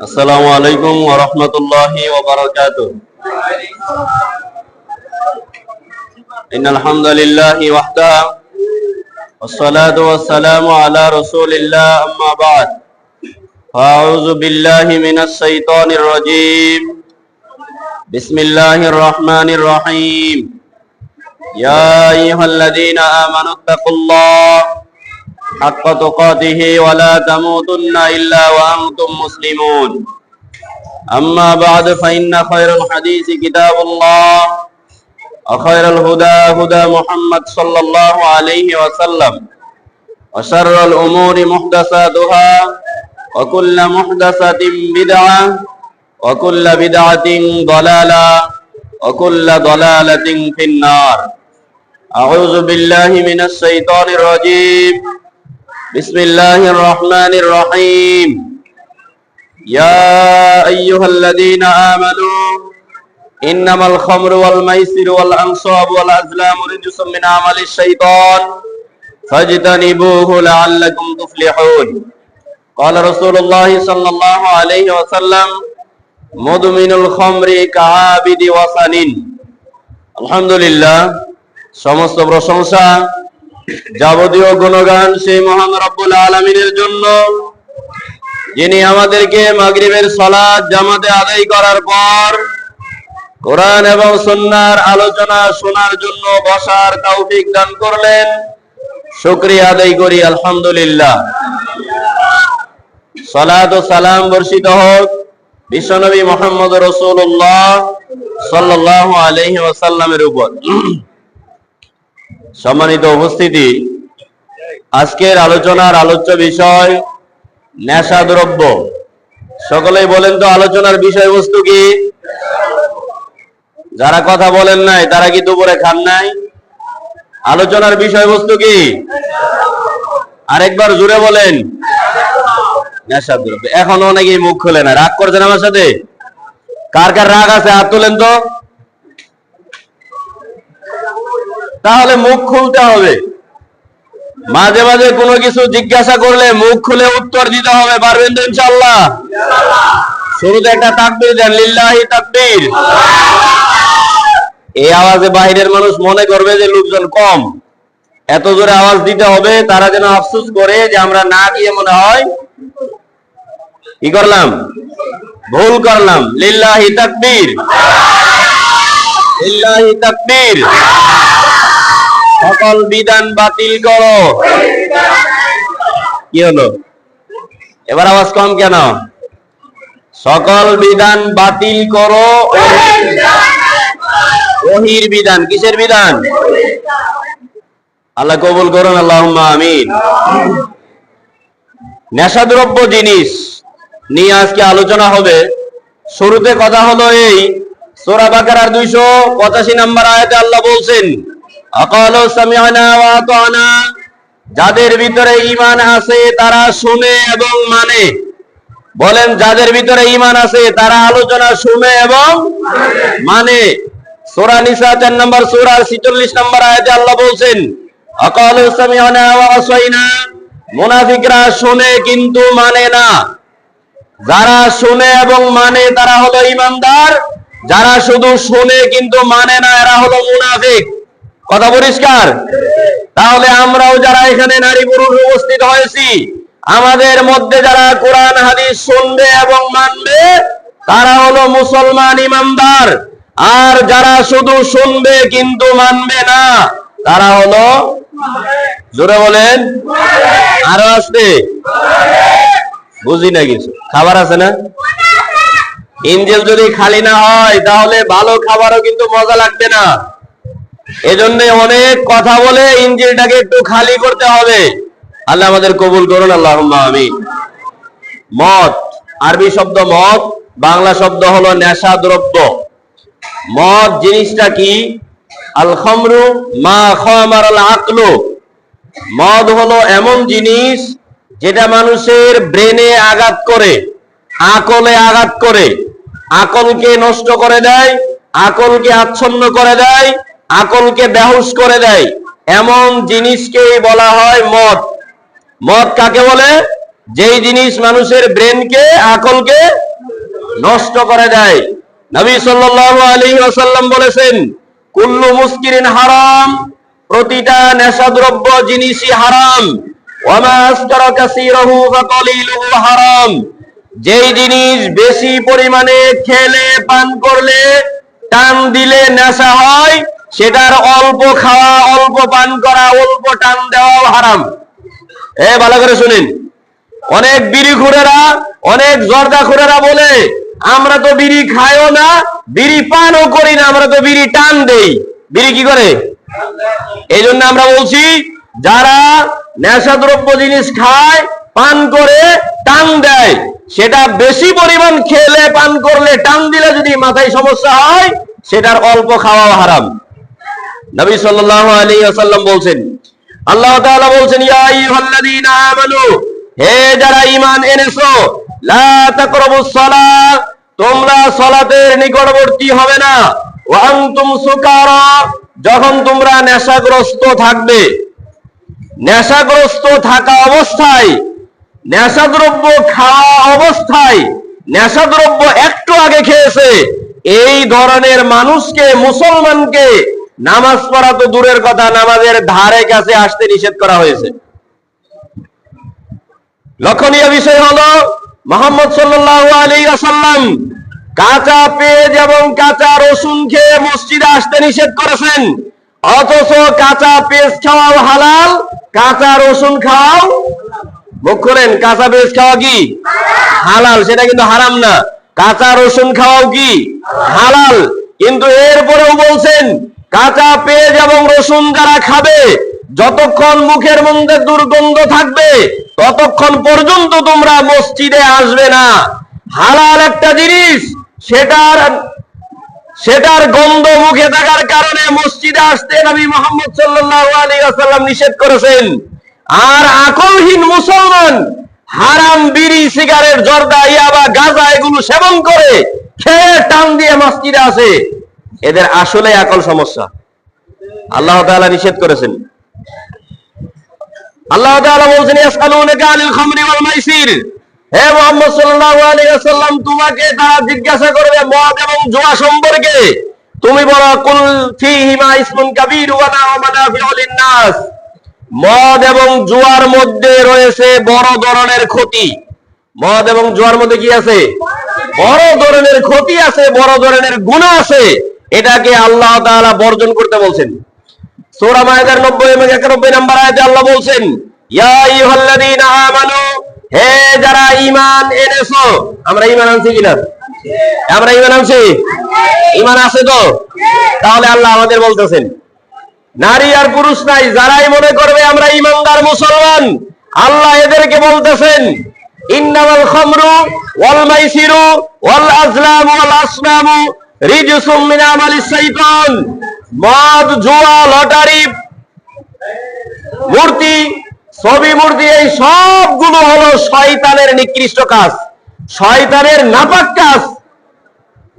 আসসালামু আলাইকুম ওয়া রাহমাতুল্লাহি ওয়া বারাকাতুহু। ইন্নাল হামদালিল্লাহি ওয়াহদাহু ওয়াসসালাতু ওয়াসসালামু আলা রাসূলিল্লাহ আম্মা বা'দ। আউযু বিল্লাহি মিনাশ শাইতানির রাজীম। বিসমিল্লাহির রাহমানির রহিম। ইয়া আইয়ুহাল্লাযীনা আমানুত্তাকুল্লাহ حق تقاته ولا تموتن إلا وأنتم مسلمون. أما بعد فإن خير الحديث كتاب الله وخير الهدى هدى محمد صلى الله عليه وسلم وشر الأمور محدثاتها وكل محدثة بدعة وكل بدعة ضلالة وكل ضلالة في النار. أعوذ بالله من الشيطان الرجيم. بسم الله الرحمن الرحيم. يا أيها الذين آمنوا إنما الخمر والميسر والأنصاب والأزلام رجس من عمل الشيطان فاجتنبوه لعلكم تفلحون. قال رسول الله صلى الله عليه وسلم مدمن الخمر كعابد وثن. الحمد لله. সমস্ত প্রশংসা যাবতীয় গুণগান সেই মহান রব্বুল আলামিনের জন্য, যিনি আমাদেরকে মাগরিবের সালাত জামাতে আদায় করার পর কোরআন এবং সুন্নাহর আলোচনা শোনার জন্য বসার তৌফিক দান করলেন। শুকরিয়া আদায় করি আলহামদুলিল্লাহ। সালাত ও সালাম বর্ষিত হোক বিশ্বনবী মুহাম্মদ রাসূলুল্লাহ সাল্লাল্লাহু আলাইহি ওয়াসাল্লামের উপর। সম্মানিত উপস্থিতি, আজকের আলোচনার আলোচ্য বিষয় নেশাদ্রব্য। সকলেই বলেন তো আলোচনার বিষয়বস্তু কি? যারা কথা বলেন নাই তারা কি দুপুরে খান নাই? আলোচনার বিষয়বস্তু কি? আরেকবার জোরে বলেন। নেশাদ্রব্য। এখন অনেকেই মুখ খুলে না। রাগ করছেন আমার সাথে? কার কার রাগ আছে হাত তোলেন তো। তাহলে মুখ খুলতে হবে। মাঝে মাঝে কোনো কিছু জিজ্ঞাসা করলে মুখ খুলে উত্তর দিতে হবে। পারবেন তো ইনশাআল্লাহ? শুরুতে একটা তাকবীর দেন, লিল্লাহি তাকবীর। এই আওয়াজে বাহিরের মানুষ মনে করবে যে লোকজন কম, এত জোরে আওয়াজ দিতে হবে, তারা যেন আফসোস করে যে আমরা না গিয়ে মনে হয় কি করলাম, ভুল করলাম। লিল্লাহি তাকবীর, লিল্লাহি তাকবীর। সকল বিধান বাতিল করো। কি হলো? এবার আওয়াজ কম কেন? সকল বিধান বাতিল করো। ওহীর বিধান। কিসের বিধান? আল্লাহ কবুল করুন, আল্লাহুম্মা আমিন। নেশাদ্রব্য জিনিস নিয়ে আজকে আলোচনা হবে। শুরুতে কথা হলো এই, সূরা বাকারার 285 নম্বর আয়াতে আল্লাহ বলছেন, আকালু সামি'না ওয়া আতা'না। যাদের ভিতরে ঈমান আছে তারা শুনে এবং মানে। বলেন, যাদের ভিতরে ঈমান আছে তারা আলোচনা শুনে এবং মানে। সূরা নিসা 4 নম্বর সূরার 46 নম্বর আয়াতে আল্লাহ বলছেন, আকালু সামি'না ওয়া আসাইনা। মুনাফিকরা শুনে কিন্তু মানে না। যারা শুনে এবং মানে তারা হলো ঈমানদার, যারা শুধু শুনে কিন্তু মানে না এরা হলো মুনাফিক। কথা পরিষ্কার? তাহলে আমরাও যারা এখানে নারী পুরুষ উপস্থিত হয়েছি, আমাদের মধ্যে যারা কোরআন হাদিস শুনবে এবং মানবে তারা হলো মুসলমান ঈমানদার। আর যারা শুধু শুনবে কিন্তু মানবে না তারা হলো, জোরে বলেন, আরো আসতে বুঝি না কিছু। খাবার আছে না? ইঞ্জিল যদি খালি না হয় তাহলে ভালো খাবারও কিন্তু মজা লাগবে না। এজন্য অনেক কথা বলে ইঞ্জিলটাকে একটু খালি করতে হবে। আল্লাহ আমাদের কবুল করুন, আল্লাহুম্মা আমিন। মদ, আরবি শব্দ মদ, বাংলা শব্দ হলো নেশা দ্রব্য। মদ জিনিসটা কি? আল খামরু মা খামারাল আকলু। মদ হলো এমন জিনিস যেটা মানুষের ব্রেনে আঘাত করে, আকলে আঘাত করে, আকলকে নষ্ট করে দেয়, আকলকে আচ্ছন্ন করে দেয়, আকলকে বেহুশ করে দেয়। এমন জিনিসকেই বলা হয় মদ। মদ কাকে বলে? যেই জিনিস মানুষের ব্রেনকে, আকলকে নষ্ট করে দেয়। নবী সাল্লাল্লাহু আলাইহি ওয়াসাল্লাম বলেছেন, কুল্লু মুসকিরিন হারাম, প্রতিটা নেশাদ্রব্য জিনিসই হারাম। ওয়া মা আসকারা কাসীরুহু ফাকালিলুহু হারাম, যেই জিনিস বেশি পরিমাণে খেলে পান করলে টান দিলে নেশা হয়, সেটার অল্প খাওয়া, অল্প পান করা, অল্প টান দেওয়াও হারাম। ভালো করে শুনেন। অনেক বিড়িখোরেরা, অনেক জর্দাখোরেরা বলে, আমরা তো বিড়ি খাইও না, বিড়ি পানও করি না, আমরা তো বিড়ি টান দেই। বিড়ি কি করে? এই জন্য আমরা বলছি, যারা নেশাদ্রব্য জিনিস খায়, পান করে, টান দেয়, সেটা বেশি পরিমাণ খেলে পান করলে টান দিলে যদি মাথায় সমস্যা হয়, সেটার অল্প খাওয়াও হারাম। নবী সাল্লাল্লাহু আলাইহি ওয়াসাল্লাম বলছেন, আল্লাহ তাআলা বলছেন, ইয়া আইয়ুহাল্লাযীনা আমানু, হে যারা ঈমান এনেছো, লা তাকরাবুস সালাহ, তোমরা সালাতের নিকটবর্তী হবে না, ওয়া আনতুম সুকারা, যখন তোমরা নেশাগ্রস্ত থাকবে। নেশাগ্রস্ত থাকা অবস্থায়, নেশাদ্রব্য খাওয়া অবস্থায়, নেশাদ্রব্য একটু আগে খেয়েছে, এই ধরনের মানুষকে, মুসলমানকে নামাজ পড়া তো দূরের কথা, নামাজের ধারে কাছে আসতে নিষেধ করা হয়েছে। লক্ষণীয় বিষয় হলো, মুহাম্মদ সাল্লাল্লাহু আলাইহি ওয়াসাল্লাম কাঁচা পেঁয়াজ এবং কাঁচা রসুন খেয়ে মসজিদে আসতে নিষেধ করেছেন, অথচ কাঁচা পেঁয়াজ খাওয়াও হালাল, কাঁচা রসুন খাওয়াও, মুখ করেন, কাঁচা পেঁয়াজ খাওয়া কি হালাল, সেটা কিন্তু হারাম না। কাঁচা রসুন খাওয়াও কি হালাল, কিন্তু এরপরেও বলছেন, কাঁচা পেঁয়াজ এবং রসুন যারা খাবে, যতক্ষণ মুখের মধ্যে দুর্গন্ধ থাকবে, ততক্ষণ পর্যন্ত তোমরা মসজিদে আসবে না। হালাল একটা জিনিস, সেটার গন্ধ মুখে থাকার কারণে মসজিদে আসতে নবী মুহাম্মদ সাল্লাল্লাহু আলাইহি ওয়াসাল্লাম নিষেধ করেছেন। আর আকলহীন মুসলমান হারাম বিড়ি, সিগারেট, জর্দা, ইয়াবা, গাঁজা এগুলো সেবন করে খেয়ে টান দিয়ে মসজিদে আসে, এদের আসলে আকল সমস্যা। আল্লাহ তাআলা নিষেধ করেছেন। আল্লাহ তাআলা বলছেন, ইয়াসআলুনাকা আনিল খামরি ওয়াল মাইসির, হে মুহাম্মদ সাল্লাল্লাহু আলাইহি ওয়াসাল্লাম, তোমাকে তারা জিজ্ঞাসা করবে মদ এবং জুয়া সম্পর্কে, তুমি বলো, কুল ফীহিমা ইসমুন কাবীর ওয়া মানাফিউ লিন-নাস, মদ এবং জুয়ার মধ্যে রয়েছে বড় ধরনের ক্ষতি। মদ এবং জুয়ার মধ্যে কি আছে? বড় ধরনের ক্ষতি আছে, বড় ধরনের গুনাহ আছে। এটাকে আল্লাহ তাআলা বর্জন করতে বলছেন। সূরা মায়েদার 90 এবং 91 নম্বর আয়াতে আল্লাহ বলছেন, ইয়া আইয়ুহাল্লাযীনা আমানু, হে যারা ঈমান এনেছো। আমরা ঈমান আনছি কিনা? আমরা ঈমান আনছি? ঈমান আছে তো? তাহলে আল্লাহ আমাদের বলতেছেন, নারী আর পুরুষ নাই, যারাই মনে করবে আমরা ঈমানদার মুসলমান, আল্লাহ এদেরকে বলতেছেন, ইন্নামাল খামরু ওয়াল মাইসিরু ওয়াল আজলামু ওয়াল আসনামু রিজসুম মিন আমালিশ শাইতান, মদ, জুয়া, লটারি, মূর্তি, ছবি মূর্তি, এই সবগুলো হলো শয়তানের নিকৃষ্ট কাজ, শয়তানের নাপাক কাজ।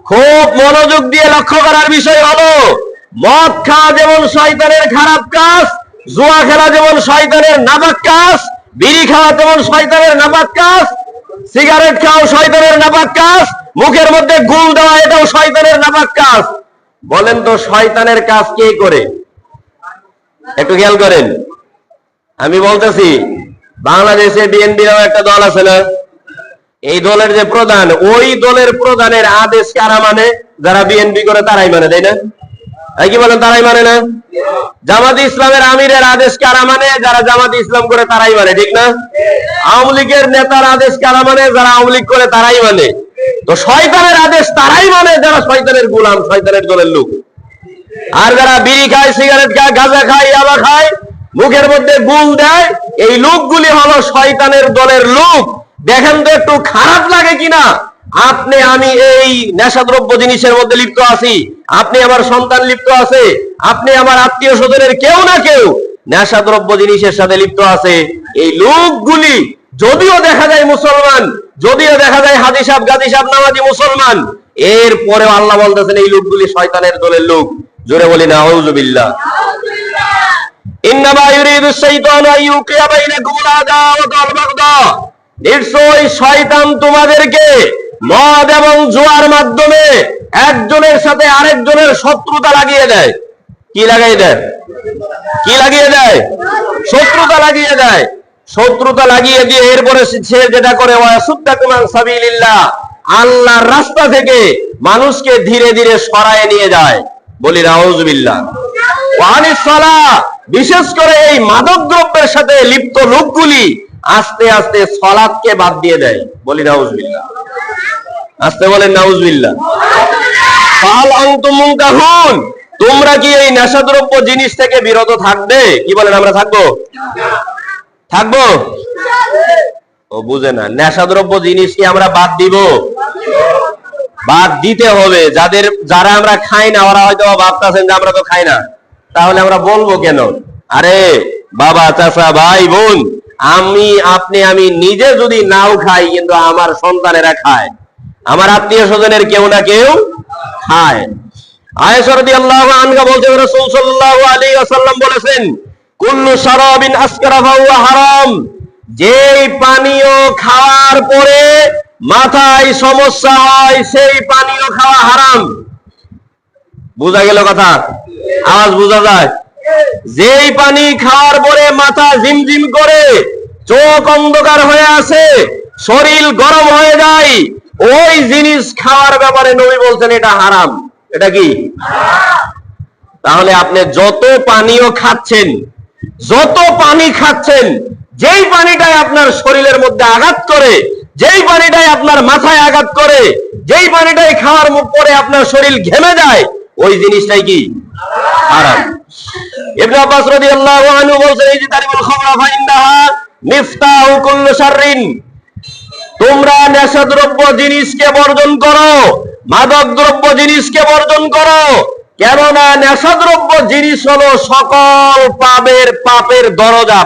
খুব মনোযোগ দিয়ে লক্ষ্য করার বিষয় হলো, মদ খাওয়া যেমন শয়তানের খারাপ কাজ, জুয়া খেলা যেমন শয়তানের নাপাক কাজ, বিড়ি খাওয়া যেমন শয়তানের নাপাক কাজ, সিগারেট খাওয়া শয়তানের নাপাক কাজ, মুখের মধ্যে গুল দেওয়া এটাও শয়তানের নাপাক কাজ। বলেন তো, শয়তানের কাজ কে করে? একটু খেয়াল করেন। আমি বলতেছি, বাংলাদেশে বিএনপির একটা দল আছে না, এই দলের যে প্রধান, ওই দলের প্রধানের আদেশ কারা মানে? যারা বিএনপি করে তারাই মানে, তাই না? কি বলেন, তারাই মানে না? জামাতে ইসলামের আমিরের আদেশ কারা মানে? যারা জামাতে ইসলাম করে তারাই মানে, ঠিক না? আওয়ামী লীগের নেতার আদেশ কারা মানে? যারা আওয়ামী লীগ করে তারাই মানে। তো শয়তানের আদেশ তারাই মানে যারা শয়তানের গোলাম, শয়তানের দলের লোক। আর যারা বিড়ি খায়, সিগারেট খায়, গাঁজা খায়, ইয়াবা খায়, মুখের মধ্যে গুল দেয়, এই লোকগুলি হলো শয়তানের দলের লোক। দেখেন তো একটু খারাপ লাগে কিনা? আপনি আমি এই নেশাদ্রব্য জিনিসের মধ্যে লিপ্ত আছি, আপনি আমার সন্তান লিপ্ত আছে, আপনি আমার আত্মীয় স্বজনের কেউ না কেউ নেশাদ্রব্য জিনিসের সাথে লিপ্ত আছে। এই লোকগুলি যদিও দেখা যায় মুসলমান, যদিও দেখা যায় হাজি সাহেব, গাজী সাহেব, নামাজি মুসলমান, এরপরেও আল্লাহ বলতেছেন এই লোকগুলি শয়তানের দলের লোক। জোরে বলি না আউযুবিল্লাহ। ইন্নামা ইউরিদুশ শাইতানু আইয়ুকিয়া বাইনাকুমুল আদাওয়াতা ওয়াল বাগদা, নিশ্চয়ই শয়তান তোমাদেরকে মদ এবং জুয়ার মাধ্যমে একজনের সাথে আরেকজনের শত্রুতা লাগিয়ে দেয়। কি লাগিয়ে দেয়? কি লাগিয়ে দেয়? শত্রুতা লাগিয়ে দেয়। শত্রুতা লাগিয়ে দিয়ে এরপরে সে যেটা করে ওয়াসুদ্দাকুম আন সাবিলিল্লাহ, আল্লাহর রাস্তা থেকে মানুষকে ধীরে ধীরে সরায় নিয়ে যায়। বলি নাউযুবিল্লাহ। ওয়ানিস সালাহ, বিশেষ করে এই মাদক দ্রব্যের সাথে লিপ্ত লোকগুলি আস্তে আস্তে সালাতকে বাদ দিয়ে দেয়। বলি নাউযুবিল্লাহ। আস্তে বলেন নাউযুবিল্লাহ। ফাল আনতুম মুনতাহুন, তোমরা কি এই নেশাদ্রব্য জিনিস থেকে বিরত থাকবে? কি বলেন, আমরা থাকবো? থাকবো? ও বুঝে না, নেশাদ্রব্য জিনিস কি আমরা বাদ দিব? বাদ দিতে হবে। যারা আমরা খাই না, ওরা হয়তো ভাবতেছেন যে আমরা তো খাই না, তাহলে আমরা বলবো কেন? আরে বাবা, চাচা, ভাই, বোন, আমি নিজে যদি নাও খাই, কিন্তু আমার সন্তানেরা খায়, আমার আত্মীয় স্বজনের কেউ না কেউ খায়। আয়েশা রাদিয়াল্লাহু আনহা বলছেন, রাসূল সাল্লাল্লাহু আলাইহি ওয়াসাল্লাম বলেছেন, কুল্লু শারাবিন আসকারা ফাহুয়া হারাম, যেই পানীয় খাওয়ার পরে মাথায় সমস্যা হয় সেই পানীয় খাওয়া হারাম। বোঝা গেল কথা? আওয়াজ বোঝা যায়? যেই পানি খাওয়ার পরে মাথা ঝিমঝিম করে, চোখ অন্ধকার হয়ে আসে, শরীর গরম হয়ে যায়, ওই জিনিস খাওয়ার ব্যাপারে নবী বলছেন এটা হারাম। এটা কি? তাহলে আপনি যত পানীয় খাচ্ছেন, যত পানি খাচ্ছেন, যেই পানিটাই আপনার শরীরের মধ্যে আঘাত করে, যেই পানিটাই আপনার মাথায় আঘাত করে, যেই পানিটাই খাওয়ার পরে আপনার শরীর ঘেমে যায়, ওই জিনিসটাই কি? হারাম। ইবনে আব্বাস রাদিয়াল্লাহু আনহু বলেন, এই যে তারিবুল খামরা ফাইন্নাহা মিফতাহু কুল্লি শাররিন, তোমরা নেশাদ্রব্য জিনিসকে বর্জন করো, মাদক দ্রব্য জিনিসকে বর্জন করো, কেননা নেশাদ্রব্য জিনিস হলো সকল পাপের দরজা,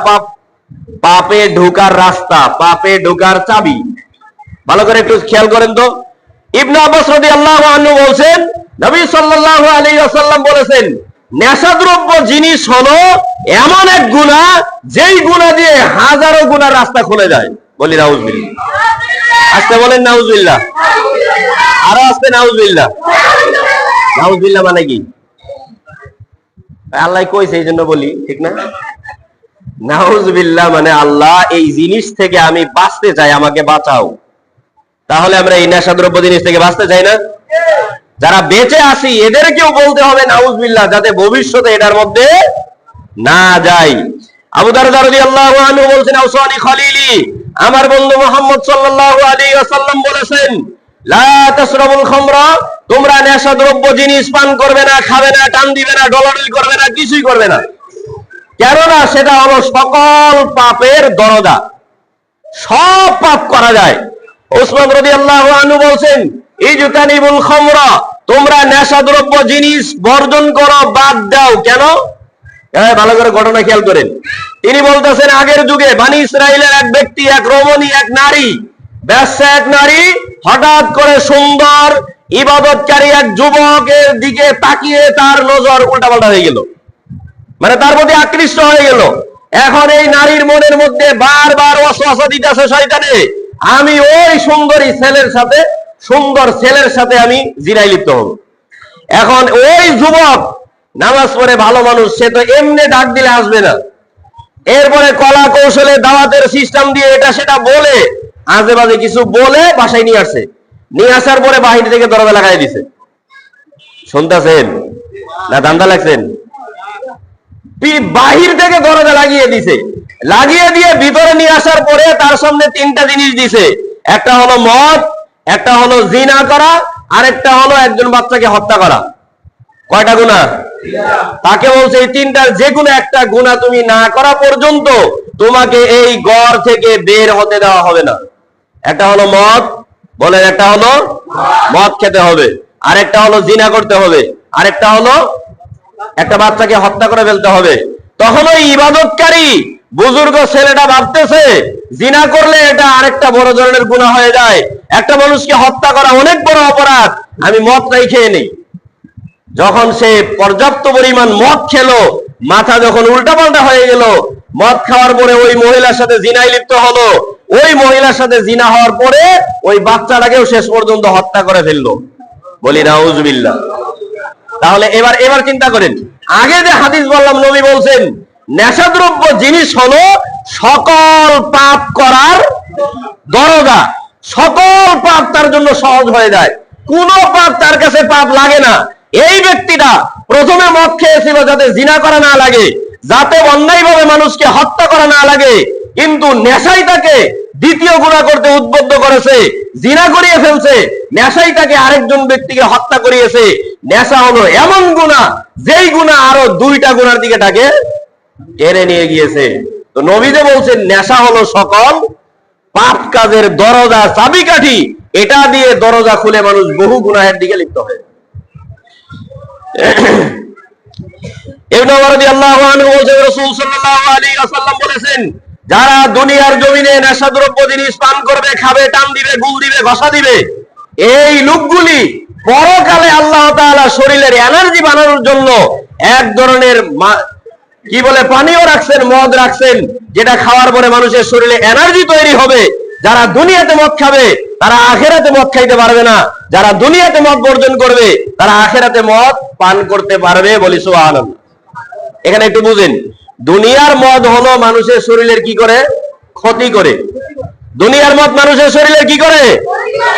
পাপে ঢোকার রাস্তা, পাপে ঢোকার চাবি। ভালো করে একটু খেয়াল করেন তো। ইবনে আব্বাস রাদিয়াল্লাহু আনহু বলেন, নবী সাল্লাল্লাহু আলাইহি ওয়াসাল্লাম বলেছেন, নেশাদ্রব্য জিনিস হলো এমন এক গুনাহ, যেই গুনাহ দিয়ে হাজারো গুনার রাস্তা খুলে যায়। বলি নাউযুবিল্লাহ। আস্তে বলেন নাউযুবিল্লাহ। আরো আস্তে নাউযুবিল্লাহ। নাউযুবিল্লাহ মানে কি? আল্লাহ কইছে এই জন্য বলি, ঠিক না? নাউযুবিল্লাহ মানে আল্লাহ, এই জিনিস থেকে আমি বাঁচতে চাই, আমাকে বাঁচাও। তাহলে আমরা এই নেশাদ্রব্য জিনিস থেকে বাঁচতে চাই না? যারা বেঁচে আছি এদেরকেও বলতে হবে নাউযুবিল্লাহ, যাতে ভবিষ্যতে এটার মধ্যে না যাই। আবু দারদা রাদিয়াল্লাহু আনহু বলেন, আওসানি খলিলি, আমার বন্ধু মুহাম্মদ সাল্লাল্লাহু আলাইহি ওয়াসাল্লাম বলেছেন, লা তাশরাবুল খামরা, তোমরা নেশাদ্রব্য জিনিস পান করবে না, খাবে না, টান দিবে না, ডলাডলি করবে না, কিছুই করবে না। কেননা সেটা হলো সকল পাপের দরজা, সব পাপ করা যায়। ওসমান রাদিয়াল্লাহু আনহু বলেন, ইজতানিবুল খামরা, তোমরা নেশাদ্রব্য জিনিস বর্জন করো, বাদ দাও। কেন? ভালো করে ঘটনা খেয়াল করেন। তিনি বলতেছেন, আগের যুগে বনি ইসরাইলের এক ব্যক্তি, এক রমণী, এক নারী, ব্যস্ত এক নারী হঠাৎ করে সুন্দর ইবাদতকারী এক যুবকের দিকে তাকিয়ে তার নজর উল্টাপাল্টা হয়ে গেল, মানে তার প্রতি আকৃষ্ট হয়ে গেল। এখন এই নারীর মনের মধ্যে বারবার ওয়াসওয়াসা দিতেছে শয়তানে, আমি ওই সুন্দরী ছেলের সাথে, সুন্দর ছেলের সাথে আমি জিনায় লিপ্ত হব। এখন ওই যুবক নামাজ পড়ে ভালো মানুষ, সে তো এমনি ডাক দিলে আসবে না। এরপরে কলা কৌশলে দাওয়াতের সিস্টেম দিয়ে এটা সেটা বলে, আজে বাজে কিছু বলে বাসায় নিয়ে আসছে। নিয়ে আসার পরে বাহির থেকে দরজা লাগাই দিছে। শুনতেছেন না? ধান্দা লাগছেন? বাহির থেকে দরজা লাগিয়ে দিছে। লাগিয়ে দিয়ে ভিতরে নিয়ে আসার পরে তার সামনে তিনটা জিনিস দিছে। একটা হলো মদ, একটা হলো জিনা করা, আর একটা হলো একজন বাচ্চাকে হত্যা করা। কয়টা গুনাহ? তাকে বলছে এই তিনটার যে কোনো একটা গুনাহ তুমি না করা পর্যন্ত তোমাকে এই ঘর থেকে বের হতে দেওয়া হবে না। একটা হলো মদ, বলেন, একটা হলো মদ খেতে হবে, আরেকটা হলো জিনা করতে হবে, আরেকটা হলো একটা বাচ্চাকে হত্যা করে ফেলতে হবে। তখন ওই ইবাদতকারী বুজুর্গ ছেলেটা ভাবতেছে, জিনা করলে এটা আরেকটা বড় ধরনের গুনাহ হয়ে যায়, একটা মানুষকে হত্যা করা অনেক বড় অপরাধ, আমি মদটাই খেয়ে নেই। যখন সে পর্যাপ্ত পরিমাণ মদ খেলো, মাথা যখন উল্টাপাল্টা হয়ে গেল, মদ খাওয়ার পরে ওই মহিলার সাথে জিনায় লিপ্ত হলো। ওই মহিলার সাথে জিনা হওয়ার পরে ওই বাচ্চাটাকেও শেষ পর্যন্ত হত্যা করে ফেললো। বলি নাউজুবিল্লাহ। তাহলে এবার চিন্তা করেন, আগে যে হাদিস বললাম, নবী বলছেন নেশাদ্রব্য জিনিস হলো সকল পাপ করার দরজা, সকল পাপ তার জন্য সহজ হয়ে যায়, কোন পাপ তার কাছে পাপ লাগে না। এই ব্যক্তিটা প্রথমে মদ খেয়েছিল যাতে জিনা করা না লাগে, যাতে অন্যায়ভাবে মানুষকে হত্যা করা না লাগে, কিন্তু নেশাই তাকে দ্বিতীয় গুনাহ করতে উদ্বুদ্ধ করেছে, জিনা করিয়ে ফেলছে, নেশাই তাকে আরেকজন ব্যক্তিকে হত্যা করিয়েছে। নেশা হলো এমন গুনাহ যেই গুনাহ আরো দুইটা গুনার দিকে তাকে টেনে নিয়ে গিয়েছে। তো নবী যে বলছেন নেশা হলো সকল পাপ কাজের দরজা, চাবিকাঠি, এটা দিয়ে দরজা খুলে মানুষ বহু গুনাহের দিকে লিপ্ত হয়। ইবনে ওমর রাদিয়াল্লাহু আনহু বলেন রাসূল সাল্লাল্লাহু আলাইহি ওয়াসাল্লাম বলেছেন, যারা দুনিয়ার জমিনে নেশাদ্রব্য জিনিস পান করবে, খাবে, টান দিবে, গুল দিবে, ঘষা দিবে, এই লোকগুলি পরকালে আল্লাহ তাআলা শরীরের এনার্জি বানানোর জন্য এক ধরনের কি বলে পানীয় রাখছেন, মদ রাখছেন, যেটা খাওয়ার পরে মানুষের শরীরে এনার্জি তৈরি হবে। যারা দুনিয়াতে মদ খাবে তারা আখেরাতে মদ খাইতে পারবে না, যারা দুনিয়াতে মদ বর্জন করবে তারা আখেরাতে মদ পান করতে পারবে। বলি সুবহানাল্লাহ। এখানে একটু বুঝেন, দুনিয়ার মদ হলো মানুষের শরীরের কি করে? ক্ষতি করে। দুনিয়ার মদ মানুষের শরীরের কি করে?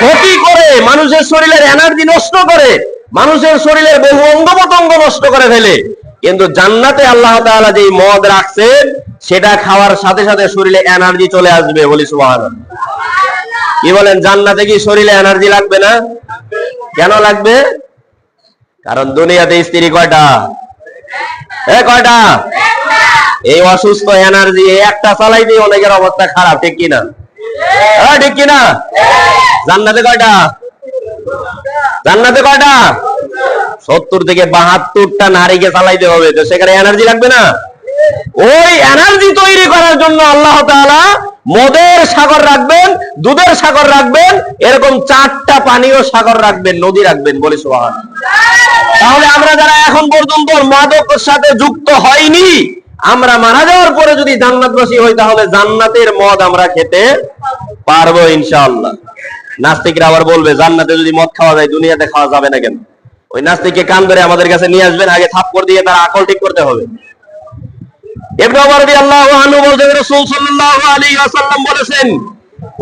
ক্ষতি করে, মানুষের শরীরের এনার্জি নষ্ট করে, মানুষের শরীরের বহু অঙ্গ প্রত্যঙ্গ নষ্ট করে ফেলে। কিন্তু জান্নাতে আল্লাহ তাআলা যে মদ রাখছেন সেটা খাওয়ার সাথে সাথে শরীরে এনার্জি চলে আসবে। বলি সুবহানাল্লাহ। কি বলেন, জান্নাতে কি শরীরে এনার্জি লাগবে না? কেন লাগবে? কারণ দুনিয়াতে স্ত্রী কয়টা? কয়টা? এই অসুস্থ এনার্জি একটা চালাইতে অনেকের অবস্থা খারাপ, ঠিক কিনা? ঠিক কিনা? জান্নাতে কয়টা? জান্নাতে কয়টা? 70 থেকে 72টা নারীকে চালাইতে হবে, তো সেখানে এনার্জি লাগবে না? ওই এনার্জি তৈরি করার জন্য আল্লাহ তাআলা মদের সাগর রাখবেন, দুধের সাগর রাখবেন, এরকম 4টা পানীয় সাগর রাখবেন, নদী রাখবেন। বলি সুবহানাল্লাহ। তাহলে আমরা যারা এখন পর্যন্ত মাদকের সাথে যুক্ত হয়নি, আমরা মারা যাওয়ার পরে যদি জান্নাতবাসী হই তাহলে জান্নাতের মদ আমরা খেতে পারবো ইনশাআল্লাহ। নাস্তিকরা আবার বলবে জান্নাতে যদি মদ খাওয়া যায় দুনিয়াতে খাওয়া যাবে না কেন? ওই নাস্তিককে কান ধরে আমাদের কাছে নিয়ে আসবেন, আগে থাপ্পড় দিয়ে তার আকল ঠিক করতে হবে। ইবনে ওমর রাদিয়াল্লাহু আনহু বলেন রাসূল সাল্লাল্লাহু আলাইহি ওয়াসাল্লাম বলেছেন,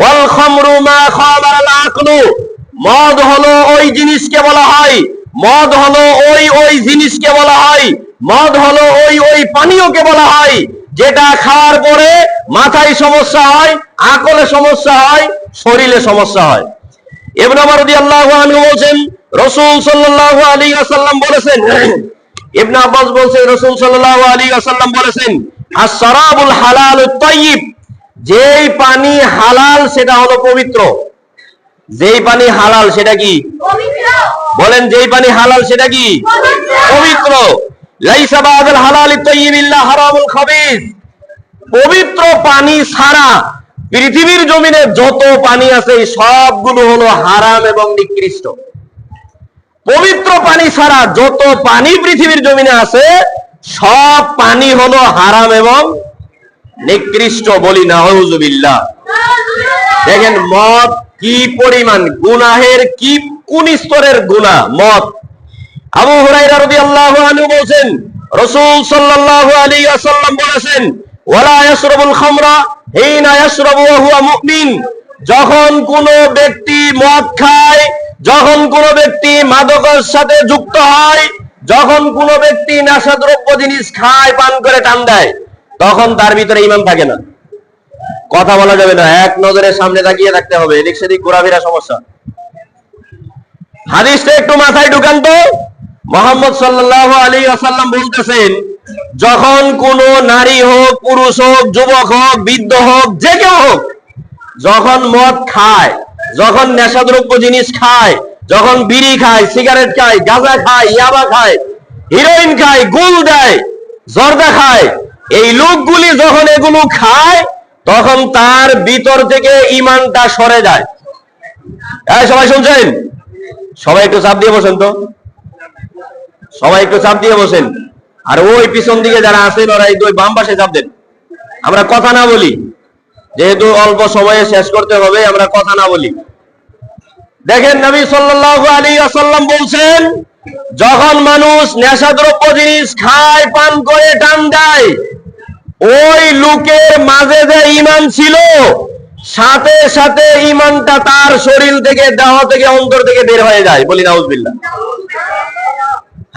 ওয়াল খামরু মা খামারাল আকলু, মদ হলো ওই জিনিসকে বলা হয়, মদ হলো ওই জিনিসকে বলা হয়, মদ হলো ওই পানীয়কে বলা হয় যেটা খাওয়ার পরে মাথায় সমস্যা হয়, আকলে সমস্যা হয়, শরীরে সমস্যা হয়। ইবনে ওমর রাদিয়াল্লাহু আনহু বলেন রাসূল সাল্লাল্লাহু আলাইহি ওয়াসাল্লাম বলেছেন, ইবনে আব্বাস বলেন রাসূল সাল্লাল্লাহু আলাইহি ওয়াসাল্লাম বলেছেন, আস-সারাবুল হালালুত তাইয়্যিব, যেই পানি হালাল সেটা হলো পবিত্র। যেই পানি হালাল সেটা কি? পবিত্র। বলেন, যেই পানি হালাল সেটা কি? পবিত্র। লাইসা বা'দাল হালালিত তাইয়্যিব ইল্লা হারামুল খাবিস, পবিত্র পানি ছাড়া পৃথিবীর জমিনে যত পানি আছে সবগুলো হলো হারাম এবং নিকৃষ্ট। পবিত্র পানি ছাড়া যত পানি পৃথিবীর জমিনে আছে সব পানি হলো হারাম এবং নিকৃষ্ট। বলি নাউযুবিল্লাহ। দেখেন মদ কি পরিমাণ গুনাহের, কি কোন স্তরের গুনাহ মদ। আবু হুরায়রা রাদিয়াল্লাহু আনহু বলেন রাসূল সাল্লাল্লাহু আলাইহি ওয়াসাল্লাম বলেছেন, ওয়ালা ইয়াশরাবুল খামরা হিনা ইয়াশরাবু ওয়া হুয়া মুমিন, যখন কোন ব্যক্তি মদ খায়, যখন কোন ব্যক্তি মাদকের সাথে যুক্ত হয়, যখন কোন ব্যক্তি নেশাদ্রব্য জিনিস খায়, পান করে, টান দেয়, তখন তার ভিতরে ঈমান থাকে না। কথা বলা যাবে না, এক নজরে সামনে তাকিয়ে থাকতে হবে, এদিক সেদিক ঘোরাফেরা সমস্যা। হাদিসটা একটু মাথায় ঢুকান তো। মুহাম্মদ সাল্লাল্লাহু আলাইহি ওয়াসাল্লাম বলতেছেন, যখন কোন নারী হোক, পুরুষ হোক, যুবক হোক, বৃদ্ধ হোক, যে কেউ হোক, যখন মদ খায়, যখন নেশাদ্রব্য জিনিস খায়, যখন বিড়ি খায়, সিগারেট খায়, গাঁজা খায়, ইয়াবা খায়, হিরোইন খায়, গুল দেয়, জর্দা খায়, এই লোকগুলি যখন এগুলো খায় তখন তার ভিতর থেকে ঈমানটা সরে যায়। সবাই শুনছেন? সবাই একটু চাপ দিয়ে বসেন তো, সবাই একটু চাপ দিয়ে বসেন। আর ওই পিছন দিকে যারা আছেন ওরা এই দুই বাম পাশে চাপ দেন, আমরা কথা না বলি। যেহেতু অল্প সময়ে শেষ করতে হবে, আমরা কথা না বলি। দেখেন, নবী সাল্লাল্লাহু আলাইহি ওয়াসাল্লাম বলছেন, যখন মানুষ নেশাদ্রব্য জিনিস খায়, পান করে, টান দেয়, ওই লোকের মাঝে যে ঈমান ছিল, সাথে সাথে ঈমানটা তার শরীর থেকে, দেহ থেকে, অন্তর থেকে বের হয়ে যায়। বলি নাউজুবিল্লাহ।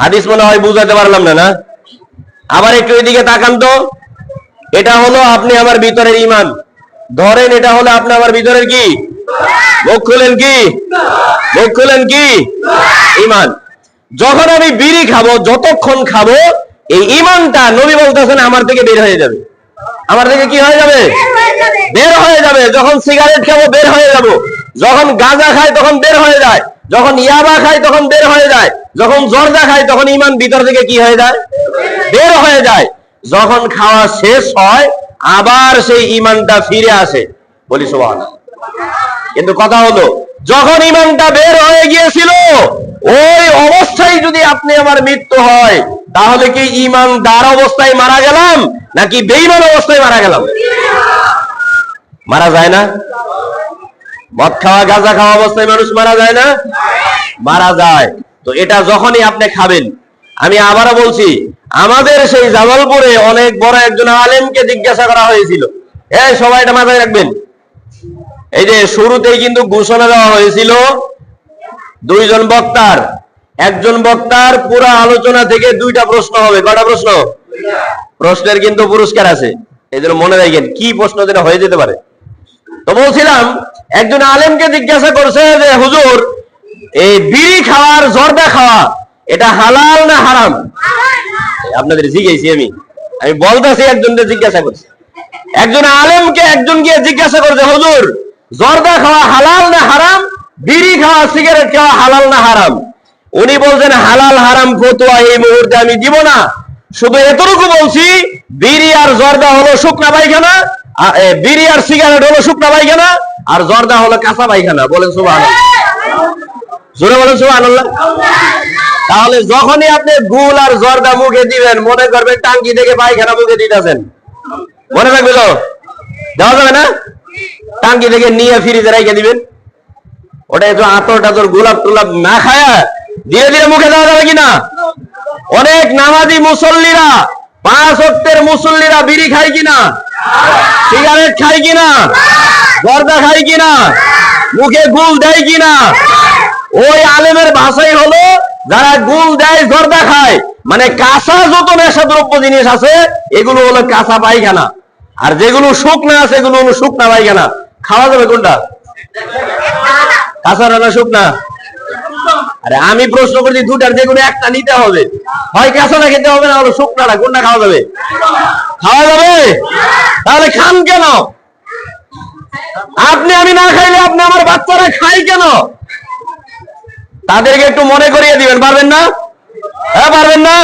হাদিস মনে হয় বুঝাতে পারলাম না? আবার একটু এদিকে তাকান তো। এটা হলো আপনি আমার ভিতরের ঈমান। ধরেন এটা হলো আপনি আমার ভিতরের কি? মুখ খুলেন কি? মুখ খুলেন কি? ঈমান। যখন আমি বিড়ি খাবো, যতক্ষণ খাবো, এই ঈমানটা নবী বলতেছেন আমার থেকে বের হয়ে যাবে। আমার থেকে কি হয়ে যাবে? বের হয়ে যাবে। যখন সিগারেট খাবো বের হয়ে যাব, যখন গাঁজা খাই তখন বের হয়ে যায়, যখন ইয়াবা খাই তখন বের হয়ে যায়, যখন জর্দা খাই তখন ঈমান ভিতর থেকে কি হয়ে যায়? বের হয়ে যায়। যখন খাওয়া শেষ হয় আবার সেই ঈমানটা ফিরে আসে। বলি সুবহানাল্লাহ। কিন্তু কথা হলো, যখন ঈমানটা বের হয়ে গিয়েছিল, ওই অবস্থায় যদি আপনি আমার মৃত্যু হয়, তাহলে কি ঈমানদার অবস্থায় মারা গেলাম নাকি বেঈমান অবস্থায় মারা গেলাম? মারা যায় না? মদ খাওয়া, গাঁজা খাওয়া অবস্থায় মানুষ মারা যায় না? মারা যায়। তো এটা যখনই আপনি খাবেন, আমি আবারও বলছি, আমাদের সেই জামালপুরে অনেক বড় একজন আলেমকে জিজ্ঞাসা করা হয়েছিল। সবাই এটা মাথায় রাখবেন। এই যে শুরুতেই কিন্তু ঘোষণা দেওয়া হয়েছিল দুইজন বক্তার, একজন বক্তার পুরো আলোচনা থেকে দুইটা প্রশ্ন হবে। কয়টা প্রশ্ন? প্রশ্নের কিন্তু পুরস্কার আছে, এই জন্য মনে রাখেন কি প্রশ্ন যেটা হয়ে যেতে পারে। তো বলছিলাম, একজন আলেমকে জিজ্ঞাসা করছে যে হুজুর, এই বিড়ি খাওয়ার, জর্দা খাওয়া, এটা হালাল না হারাম? আপনাদের জিজ্ঞেসি আমি বলতেছি, একজনকে জিজ্ঞাসা করছি। একজন আলেমকে একজন গিয়ে জিজ্ঞাসা করছে, হুজুর, জর্দা খাওয়া হালাল না হারাম? বিড়ি খাওয়া, সিগারেট খাওয়া হালাল না হারাম? উনি বলছেন, হালাল হারাম ফতোয়া এই মুহূর্তে আমি দিব না, শুধু এতটুকু বলছি, বিড়ি আর জর্দা হলো শুকনা পায়খানা, বিড়ি আর সিগারেট হলো শুকনা পায়খানা, আর জর্দা হলো কাঁচা পায়খানা। বলেন সুবহানাল্লাহ। জোরে বলেন সুবহানাল্লাহ। তাহলে যখনই আপনি গুল আর জর্দা মুখে দিবেন, মনে করবেন টাঙ্কি থেকে পায়খানা মুখে দিতেছেন। মনে রাখবে তো, দেওয়া যাবে না? টাঙ্কি থেকে নিয়ে ফ্রিজে রেখে দিবেন। ওটা একটু আতর টাতর, গোলাপ টোলাপ না খায়া ধীরে ধীরে মুখে দেওয়া যাবে কিনা? অনেক নামাজি মুসল্লিরা, 5 ওয়াক্তের মুসল্লিরা বিড়ি খায় কিনা? সিগারেট খায় কিনা? জর্দা খায় কিনা? মুখে গুল দেয় কিনা? ওই আলেমের ভাষাই হলো, যারা গুল দেয়, জর্দা খায়, মানে কাঁচা যত নেশাদ্রব্য জিনিস আছে এগুলো হলো কাঁচা পায়খানা, আর যেগুলো শুকনা আছে এগুলো হলো শুকনা পায়খানা। খাওয়া যাবে কোনটা? কাঁচা না শুকনা? আরে আমি প্রশ্ন করছি, দুটার যে কোনো একটা নিতে হবে। হয় কাঁচাটা খেতে হবে, না হলো শুকনাটা। কোনটা খাওয়া যাবে? খাওয়া যাবে। তাহলে খান কেন? আপনি আমি না খাইলে আপনি আমার বাচ্চারা খায় কেন? তাদেরকে একটু মনে করিয়ে দিবেন, পারবেন না? হ্যাঁ, পারবেন না?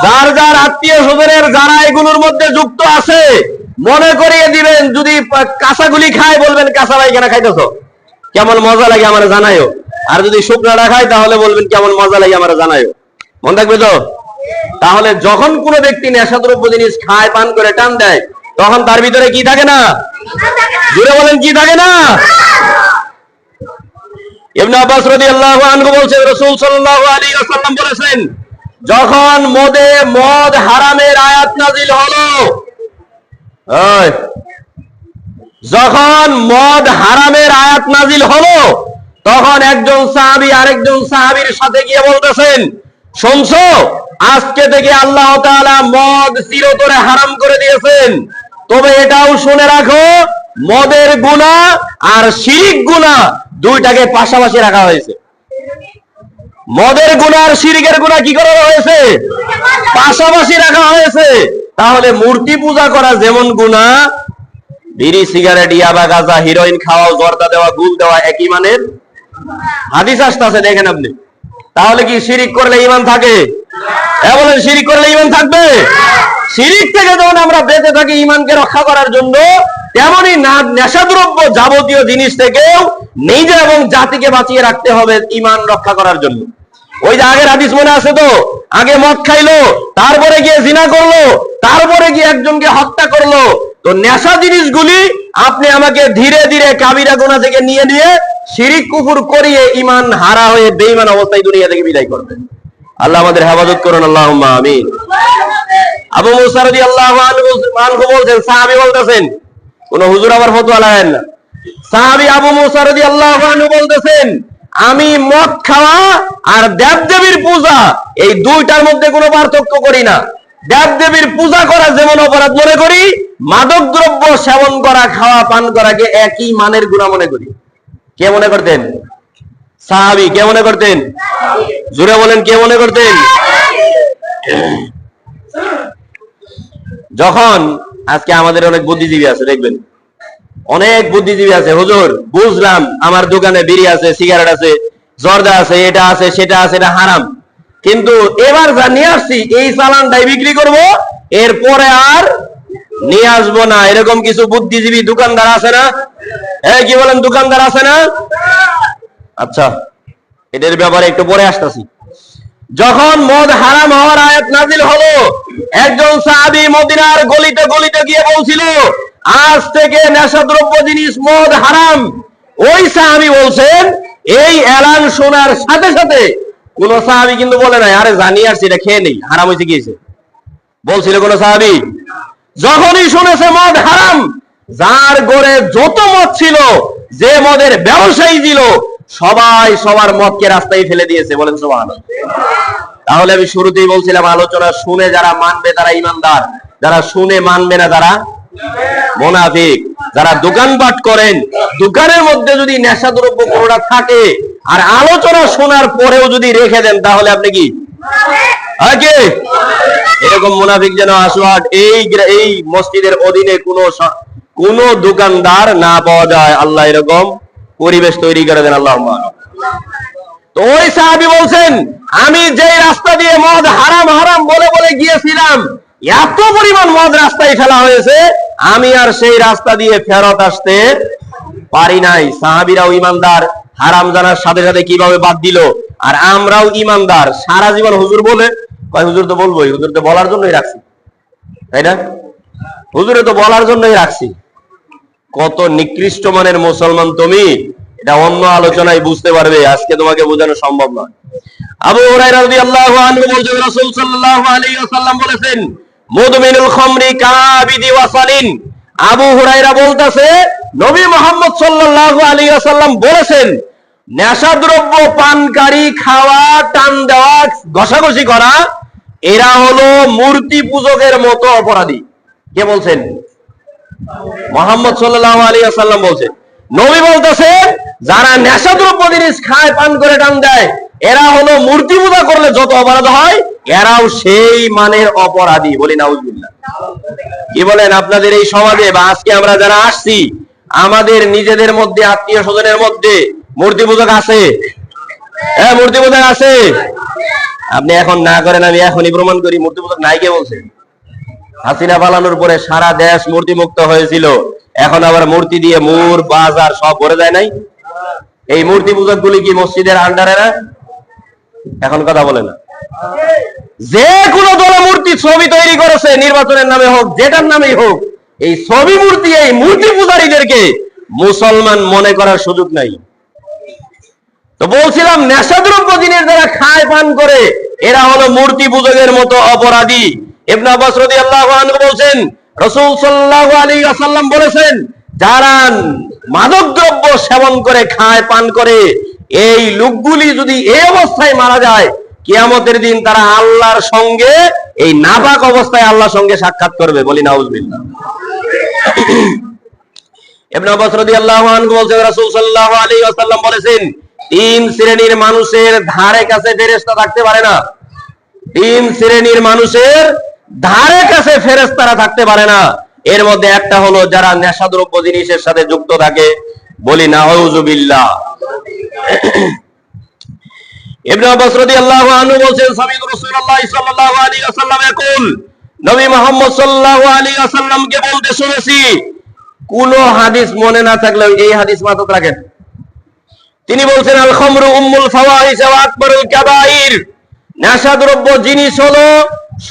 যার যার আত্মীয় স্বজনের যারা এগুলোর মধ্যে যুক্ত আছে, মনে করিয়ে দিবেন। যদি কাঁচাগুলি খায়, বলবেন কাঁচা পায়খানা খাইতেছ, কেমন মজা লাগে আমার জানাইও। আর যদি শুকনাটা খায়, তাহলে বলবেন কেমন মজা লাগে আমার জানাইও। মনে থাকবে তো? তাহলে যখন কোনো ব্যক্তি নেশাদ্রব্য জিনিস খায়, পান করে, টান দেয়, তখন তার ভিতরে কি থাকে না? জুড়ে বলেন, কি থাকে না? ইবনে আব্বাস রাদিয়াল্লাহু আনহু বলছেন, রাসূল সাল্লাল্লাহু আলাইহি ওয়াসাল্লাম বলেছেন, যখন মদ হারামের আয়াত নাযিল হলো, যখন মদ হারামের আয়াত নাযিল হলো, তখন একজন সাহাবী আরেকজন সাহাবীর সাথে গিয়ে বলতেছেন, শুনছো, আজকে থেকে আল্লাহ তাআলা মদ চিরতরে হারাম করে দিয়েছেন। তবে এটাও শুনে রাখো, মদের গুনাহ আর শিরক গুনাহ দুইটাকে পাশাপাশি রাখা হয়েছে। মদের গুনাহ আর শিরকের গুনাহ কি করা হয়েছে? পাশাপাশি রাখা হয়েছে। তাহলে মূর্তি পূজা করা যেমন গুনাহ, বিড়ি, সিগারেট, ইয়াবা, গাঁজা, হিরোইন খাওয়া, জর্দা দেওয়া, গুল দেওয়া একই মানের। হাদিস আসতেছে, দেখেন আপনি। তাহলে কি শিরিক করলে ঈমান থাকে? বলেন, শিরিক করলে ঈমান থাকবে? শিরিক থেকে যখন আমরা বেঁচে থাকি ঈমানকে রক্ষা করার জন্য, তেমনি নেশাদ্রব্য যাবতীয় জিনিস থেকেও নিজে এবং জাতিকে বাঁচিয়ে রাখতে হবে ঈমান রক্ষা করার জন্য। ওই যে আগের হাদিস মনে আছে তো? আগে মদ খাইলো, তারপরে গিয়ে জিনা করলো, তারপরে গিয়ে একজনকে হত্যা করলো। তো নেশা জিনিসগুলি আপনি আমাকে ধীরে ধীরে কাবিরা গুনাহ থেকে নিয়ে নিয়ে শিরিক কুফর করিয়ে ঈমান হারা হয়ে বেঈমান অবস্থায় দুনিয়া থেকে বিদায় করবেন। আল্লাহ আমাদের হেফাজত করুন, আল্লাহুম্মা আমিন। আবু মুসা রাদিয়াল্লাহু আনহু বলছেন, সাহাবী বলতেছেন, কোন হুজুর আবার ফতোয়া লাগায়েন না। সাহাবী আবু মুসা রাদিয়াল্লাহু আনহু বলতেছেন, আমি মদ খাওয়া আর দেবদেবীর পূজা এই দুইটার মধ্যে কোনো পার্থক্য করি না। দেবদেবীর পূজা করা যেমন অপরাধ মনে করি, মাদক দ্রব্য সেবন করা, খাওয়া পান করাকে একই মানের গুনাহ মনে করি। কে মনে করতেন? সাহাবী। কে মনে করতেন? জোরে বলেন, কে মনে করতেন? যখন আজকে আমাদের অনেক বুদ্ধিজীবী আছে, দেখবেন অনেক বুদ্ধিজীবী আছে, হুজুর বুঝলাম আমার দোকানে বিড়ি আছে, সিগারেট আছে, জর্দা আছে, এটা আছে, সেটা আছে, এটা হারাম, কিন্তু এবার যা নিয়ে আসছি এই চালানটাই বিক্রি করব, এরপরে আর নিয়ে আসবো না। এরকম কিছু বুদ্ধিজীবী দোকানদার আছে না? কি বলেন, দোকানদার আছে না? আচ্ছা, এদের ব্যাপারে একটু পরে আসতেছি। যখন মদ হারাম হওয়ার আয়াত নাজিল হলো, একজন সাহাবী মদিনার গলিতে গলিতে গিয়ে বলছিল, আজ থেকে নেশাদ্রব্য জিনিস মদ হারাম। ওই সাহাবী বলছেন, এই এলান শোনার সাথে সাথে কোন সাহাবী কিন্তু বলে নাই, আরে জানি আসছি এটা খেয়ে নেই, হারাম হয়েছে গিয়েছে, বলছিল কোন সাহাবী? যখনই শুনেছে মদ হারাম, যার ঘরে যত মদ ছিল, যে মদের ব্যবসায়ী ছিল, সবাই সবার মদকে রাস্তায় ফেলে দিয়েছে। বলেন সুবহানাল্লাহ। তাহলে আমি শুরুতেই বলছিলাম, আলোচনা শুনে যারা মানবে তারা ঈমানদার, যারা শুনে মানবে না তারা মুনাফিক। যারা দোকানপাট করেন, দোকানের মধ্যে যদি নেশাদ্রব্য কোনটা থাকে আর আলোচনা শোনার পরেও যদি রেখে দেন, তাহলে আপনি কি আগে এরকম মুনাফিক যেন আসওয়াট এই মসজিদের অধীনে কোন দোকানদার না পাওয়া যায়। আল্লাহ এরকম পরিবেশ তৈরি করে দেন, আল্লাহুম্মা। তো ওই সাহাবী বলছেন, আমি যে রাস্তা দিয়ে মদ হারাম হারাম বলে বলে গিয়েছিলাম, এত পরিমাণ মদ রাস্তায় ফেলা হয়েছে, আমি আর সেই রাস্তা দিয়ে ফেরত আসতে পারি নাই। সাহাবীরাও ঈমানদার, হারাম জানার সাথে সাথে কিভাবে বাদ দিল। আর আমরাও ঈমানদার, সারা জীবন হুজুর বলে, কয় হুজুর তো বলবোই, হুজুর তো বলার জন্যই রাখছি, তাই না? হুজুরে তো বলার জন্যই রাখছি। কত নিকৃষ্ট মানের মুসলমান তুমি, এটা অন্য আলোচনায় বুঝতে পারবে, আজকে তোমাকে বোঝানো সম্ভব নয়। আবু হুরায়রা রাদিয়াল্লাহু আনহু বলেন, রাসূল সাল্লাল্লাহু আলাইহি ওয়াসাল্লাম বলেছেন, মুদমিনুল খামরি কাবিদি ওয়াসালিন। আবু হুরায়রা বলতেছে, নবী মুহাম্মদ সাল্লাল্লাহু আলাইহি ওয়াসাল্লাম বলেছেন, নেশাদ্রব্য পানকারী, খাওয়া, টান দেওয়া, ঘষাঘষি করা, এরা হলো মূর্তি পূজকের মতো অপরাধী। কে বলছেন? মুহাম্মদ সাল্লাল্লাহু আলাইহি ওয়াসাল্লাম বলছেন। নবী বলতেছেন, যারা নেশাদ্রব্য জিনিস খায়, পান করে, টান দেয়, এরা হলো মূর্তি পূজা করলে যত অপরাধ হয়, এরাও সেই মানের অপরাধী। বলি নাউজুবিল্লাহ। কি বলেন, আপনাদের এই সমাজে বা আজকে আমরা যারা আসছি, আমাদের নিজেদের মধ্যে, আত্মীয় স্বজনের মধ্যে মূর্তি পূজক আছে? হ্যাঁ, মূর্তি পূজক আছে। আপনি এখন না করেন, আমি এখনই প্রমাণ করি মূর্তি পূজক নাই। কে বলছে? হাসিনা পালানোর পরে সারা দেশ মূর্তি মুক্ত হয়েছিল, এখন আবার মূর্তি দিয়ে মুর বাজার সব ভরে যায় নাই? এই মূর্তি পূজক গুলি কি মসজিদের আন্ডারে না? এখন কথা বলে না। যে কোনো দলে মূর্তি ছবি তৈরি করেছে, নির্বাচনের নামে হোক, যেটার নামেই হোক, এই ছবি মূর্তি, এই মূর্তি পূজারীদেরকে মুসলমান মনে করার সুযোগ নাই। তো বলছিলাম, নেশাদ্রব্য জিনিস যারা খায়, পান করে, এরা হলো মূর্তি পূজকের মতো অপরাধী। ইবনে আব্বাস রাদিয়াল্লাহু আনহু বলেন, রাসূল সাল্লাল্লাহু আলাইহি ওয়াসাল্লাম বলেছেন, যারা মাদক দ্রব্য সেবন করে, খায়, পান করে, এই লোকগুলি যদি এই অবস্থায় মারা যায়, কিয়ামতের দিন তারা আল্লাহর সঙ্গে এই নাপাক অবস্থায় আল্লাহর সঙ্গে সাক্ষাৎ করবে। বলি নাউজুবিল্লাহ। ইবনে আব্বাস রাদিয়াল্লাহু আনহু বলেন, রাসূল সাল্লাল্লাহু আলাইহি ওয়াসাল্লাম বলেছেন, তিন শ্রেণীর মানুষের ধারে কাছে ফেরেশতা থাকতে পারে না। তিন শ্রেণীর মানুষের ধারে কাছে ফেরেশতারা থাকতে পারে না। এর মধ্যে একটা হলো যারা নেশাদ্রব্য জিনিসের সাথে যুক্ত থাকে। বলি নাউজুবিল্লাহ। ইবনে আব্বাস রাদিয়াল্লাহু আনহু বলেন, সামি'তু রাসূলুল্লাহ সাল্লাল্লাহু আলাইহি ওয়াসাল্লাম ইয়াকুল, নবী মুহাম্মদ সাল্লাল্লাহু আলাইহি ওয়াসাল্লামকে বলতে শুনেছি। কোন হাদিস মনে না থাকলেও এই হাদিস মাথায় রাখেন। তিনি বলছেন, আল খামরু উম্মুল ফাওয়াহিশ ওয়া আকবারুল কাবাইর। নেশাদ্রব্য জিনিস হলো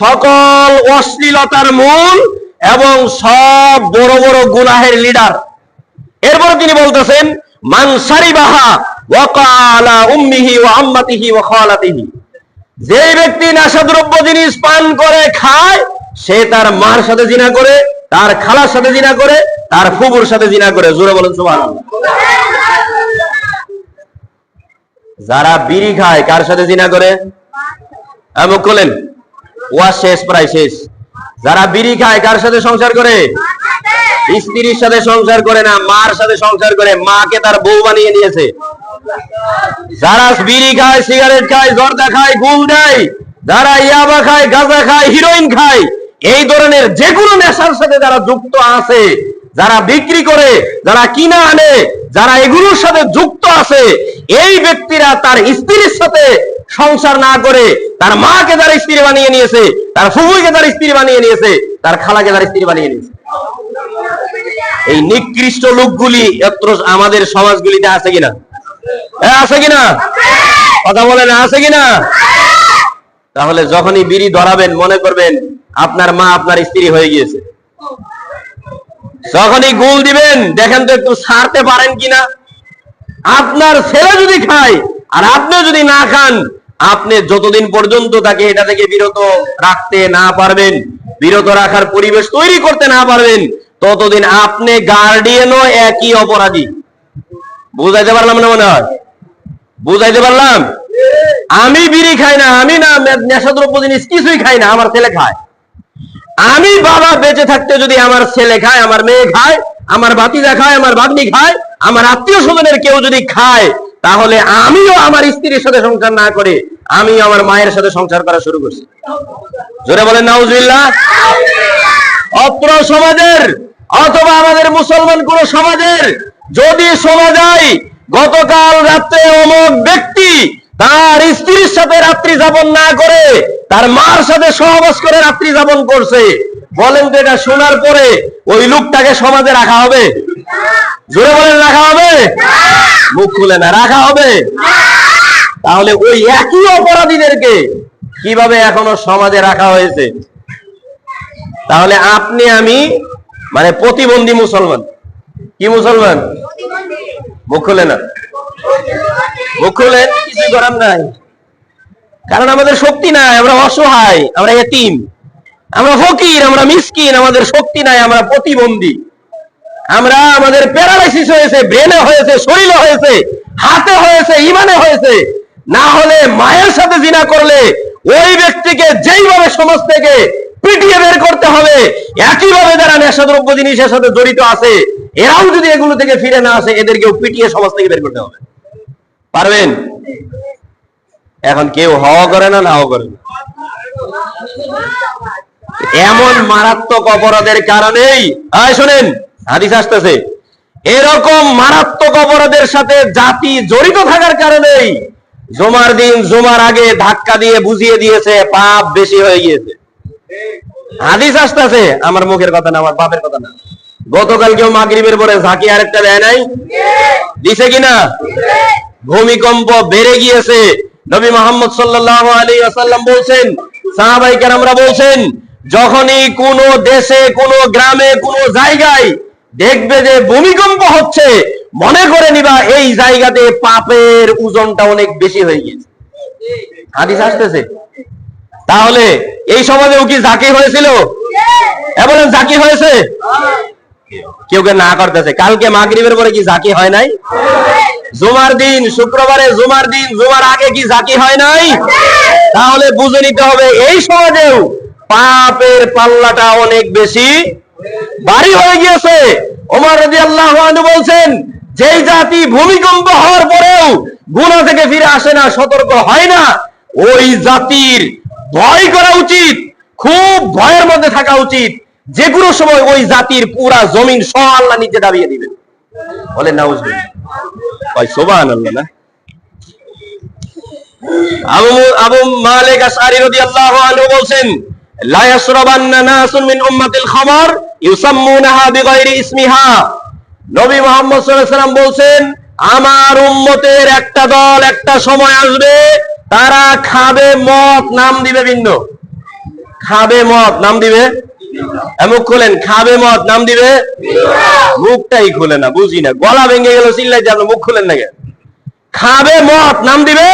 সকল অশ্লীলতার মূল এবং সব বড় বড় গুনাহের লিডার। এরপর তিনি বলতেছেন মান শারিবাহা ওয়া ক্বালা উম্মিহি ওয়া আম্মাতিহি ওয়া খালাতিহি, যে ব্যক্তি নেশাদ্রব্য জিনিস পান করে খায় সে তার মার সাথে জিনা করে, তার খালার সাথে জিনা করে, তার ফুফুর সাথে জিনা করে। জোরে বলেন সুবহানাল্লাহ। যারা বিড়ি খায় কার সাথে জিনা করে? মুখ খোলেন, ওয়া শেষ, প্রায় শেষ। যারা বিড়ি খায় কার সাথে সংসার করে? স্ত্রীর সাথে সংসার করে না, মার সাথে সংসার করে, মাকে তার বউ বানিয়ে নিয়েছে। যারা বিড়ি খায়, সিগারেট খায়, জর্দা খায়, গুল দেয়, যারা ইয়াবা খায়, গাঁজা খায়, হিরোইন খায়, এই ধরনের যেগুলো নেশার সাথে যারা যুক্ত আছে, যারা বিক্রি করে, যারা কিনা আনে, যারা এগুলোর সাথে যুক্ত আছে, এই ব্যক্তিরা তার স্ত্রীর সাথে সংসার না করে তার মাকে তার স্ত্রী বানিয়ে নিয়েছে, তার ফুফুকে তার স্ত্রী বানিয়ে নিয়েছে, তার খালাকে তার স্ত্রী বানিয়ে নিয়েছে। এই নিকৃষ্ট লোকগুলি আমাদের সমাজগুলিতে আছে কিনা? আছে কিনা? কথা বলেন, আছে কিনা? তাহলে যখনই বিড়ি ধরাবেন মনে করবেন আপনার মা আপনার স্ত্রী হয়ে গিয়েছে। যখনই গুল দিবেন দেখেন তো একটু ছাড়তে পারেন কিনা। আপনার ছেলে যদি খায় আর আপনি যদি না খান, আপনি যতদিন পর্যন্ত তাকে এটা থেকে বিরত রাখতে না পারবেন, বিরত রাখার পরিবেশ তৈরি করতে না পারবেন, ততদিন আপনি গার্ডিয়ানও একই অপরাধী। বুঝাইতে পারলাম না? মনে হয় বুঝাইতে পারলাম। আমি বিড়ি খাই না, আমি না নেশাদ্রব্য জিনিস কিছুই খাই না, আমার ছেলে খায়। আমি বাবা বেঁচে থাকতে যদি আমার ছেলে খায়, আমার মেয়ে খায়, আমার ভাতিজা খায়, আমার ভাগ্নি খায়, আমার আত্মীয় স্বজনের কেউ যদি খায়, তাহলে আমিও আমার স্ত্রীর সাথে সংসার না করে আমি আমার মায়ের সাথে সংসার করা শুরু করছি। জোরে বলেন নাউজুবিল্লাহ। অত্র সমাজের অথবা আমাদের মুসলমান কোন সমাজের যদি শোনা যায় গতকাল রাত্রে অমুক ব্যক্তি তার স্ত্রীর সাথে রাত্রি যাপন না করে তার মার সাথে সহবাস করে রাত্রি যাপন করছে, বলেন তো এটা শোনার পরে ওই লোকটাকে সমাজে রাখা হবে? জোরে বলেন, রাখা হবে? মুখ খুলে না, রাখা হবে? তাহলে ওই একই অপরাধীদেরকে কিভাবে এখনো সমাজে রাখা হয়েছে? তাহলে আপনি আমি মানে প্রতিবন্ধী মুসলমান। কি মুসলমান? মুখ খুলে না, মুখ খুলেন, কিছু করার নাই। কারণ আমাদের শক্তি নাই, আমরা অসহায়, আমরা এতিম, আমরা ফকির, আমরা মিসকিন, আমাদের শক্তি নাই, আমরা প্রতিবন্ধী। আমরা আমাদের প্যারালাইসিস হয়েছে, ব্রেনে হয়েছে, শরীরে হয়েছে, হাতে হয়েছে, ইমানে হয়েছে। না হলে মায়ের সাথে জিনা করলে ওই ব্যক্তিকে যেইভাবে সমাজ থেকে পিটিয়ে বের করতে হবে, একইভাবে যারা নেশাদ্রব্য জিনিসের সাথে জড়িত আছে এরাও যদি এগুলো থেকে ফিরে না আসে, এদেরকেও পিটিয়ে সমাজ থেকে বের করতে হবে। পারবেন? এখন কেউ হওয়া করে না, নাও করে না। এমন মারাত্মক অপরাধের কারণেই শোনেন হাদিস আসতেছে, এরকম মারাত্মক অপরাধের সাথে জাতি জড়িত থাকার কারণেই জুমার দিন জুমার আগে ধাক্কা দিয়ে বুঝিয়ে দিয়েছে পাপ বেশি হয়ে গিয়েছে। হাদিস আসতেছে, আমার মুখের কথা না, আমার বাপের কথা না। গতকাল কেউ মাগরিবের পরে ঝাঁকি আরেকটা দেয় নাই? দিছে কিনা? ভূমিকম্প বেড়ে গিয়েছে। নবী মুহাম্মদ সাল্লাল্লাহু আলাইহি ওয়াসাল্লাম বলছেন, সাহাবায়ে কেরামরা বলছেন, যখনই কোন দেশে, কোন গ্রামে, কোন জায়গায় দেখবে যে ভূমিকম্প হচ্ছে, মনে করে নিবা এই জায়গাতে পাপের ওজনটা অনেক বেশি হয়ে গেছে। হাদিস আসতেছে। তাহলে এই সমাজেও কি জাকি হয়েছিল? বলেন, জাকি হয়েছে? কেউ কে না করতেছে। কালকে মাগরিবের পরে কি জাকি হয় নাই? জুমার দিন, শুক্রবারে জুমার দিন, জুমার আগে কি জাকি হয় নাই? তাহলে বুঝে নিতে হবে এই সমাজেও পাপের পাল্লাটা অনেক বেশি ভারী হয়ে গিয়েছে। ওমর রাদিয়াল্লাহু আনহু বলছেন, যেই জাতি ভূমিকম্প হওয়ার পরেও গুনাহ থেকে ফিরে আসে না, সতর্ক হয় না, ওই জাতির ভয় করা উচিত, খুব ভয়ের মধ্যে থাকা উচিত। যে কোনো সময় ওই জাতির পুরা জমিন সহ আল্লাহ নিচে দাবিয়ে দিবেন। বলেন নাউজুবিল্লাহ। ভাই সুবহানাল্লাহ না? আবু মালিক আশআরী রাদিয়াল্লাহু আনহু বলেন, লা ইয়াশরাবান্না নাসুন মিন উম্মাতিল খামার ইউসাম্মুনাহা বিগাইরি ইসমিহা। নবী মুহাম্মদ সাল্লাল্লাহু আলাইহি ওয়াসাল্লাম বলেন, আমার উম্মতের একটা দল একটা সময় আসবে, তারা খাবে মদ, নাম দিবে ভিন্ন। খাবে মদ, নাম দিবে মুখ খোলেন, খাবে মদ, নাম দিবে? মুখটাই খোলে না, বুঝি না, গলা ভেঙে গেল চিল্লাই যে আপনি মুখ খোলেন না কেন? খাবে মদ, নাম দিবে?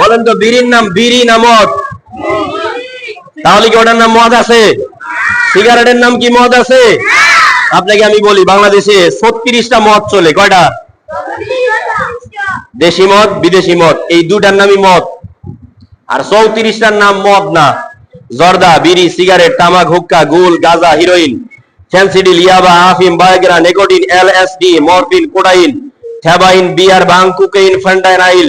বলেন তো বিড়ির নাম বিড়ি না মদ? তাহলে কি ওটার নাম মদ আছে? সিগারেটের নাম কি মদ আছে? আপনাকে আমি বলি, বাংলাদেশে 36টা মদ চলে। কয়টা? দেশি মদ, বিদেশি মদ, এই দুটার নামই মদ। আর 34টার নাম মদ না। জর্দা, বিড়ি, সিগারেট, তামাক, হুক্কা, গুল, গাঁজা, হিরোইন, ফেন্সিডিল, ইয়াবা, আফিম, বায়োগ্রা, নিকোটিন, এলএসডি, মরফিন, কোডাইন, হেবাইন, বিয়ার, ভাং, কোকেইন, ফেন্টাইনাইল,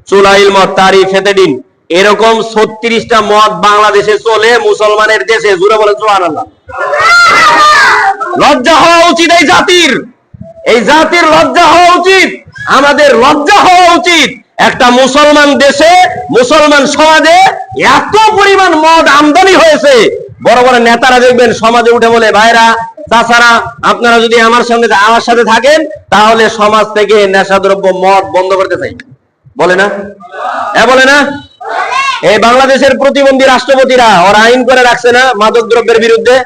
চুলাইল মদ, তারি, ফেতেডিন, এরকম 36টা মদ বাংলাদেশে চলে, মুসলমানের দেশে। জুড়ে বলে সুবহানাল্লাহ। লজ্জা হওয়া উচিত এই জাতির, এই জাতির লজ্জা হওয়া উচিত, আমাদের লজ্জা হওয়া উচিত। একটা মুসলমান দেশে, মুসলমান সমাজে এত পরিমাণ মদ আমদানি হয়েছে, বড় বড় নেতারা দেখবেন সমাজে উঠে বলে, ভাইরা, চাচারা, আপনারা যদি আমার সাথে থাকেন তাহলে সমাজ থেকে নেশাদ্রব্য মদ বন্ধ করতে চাই। বলে না? বলে না? এই বাংলাদেশের প্রতিবন্ধী রাষ্ট্রপতিরা ওরা আইন করে রাখছে না মাদক দ্রব্যের বিরুদ্ধে?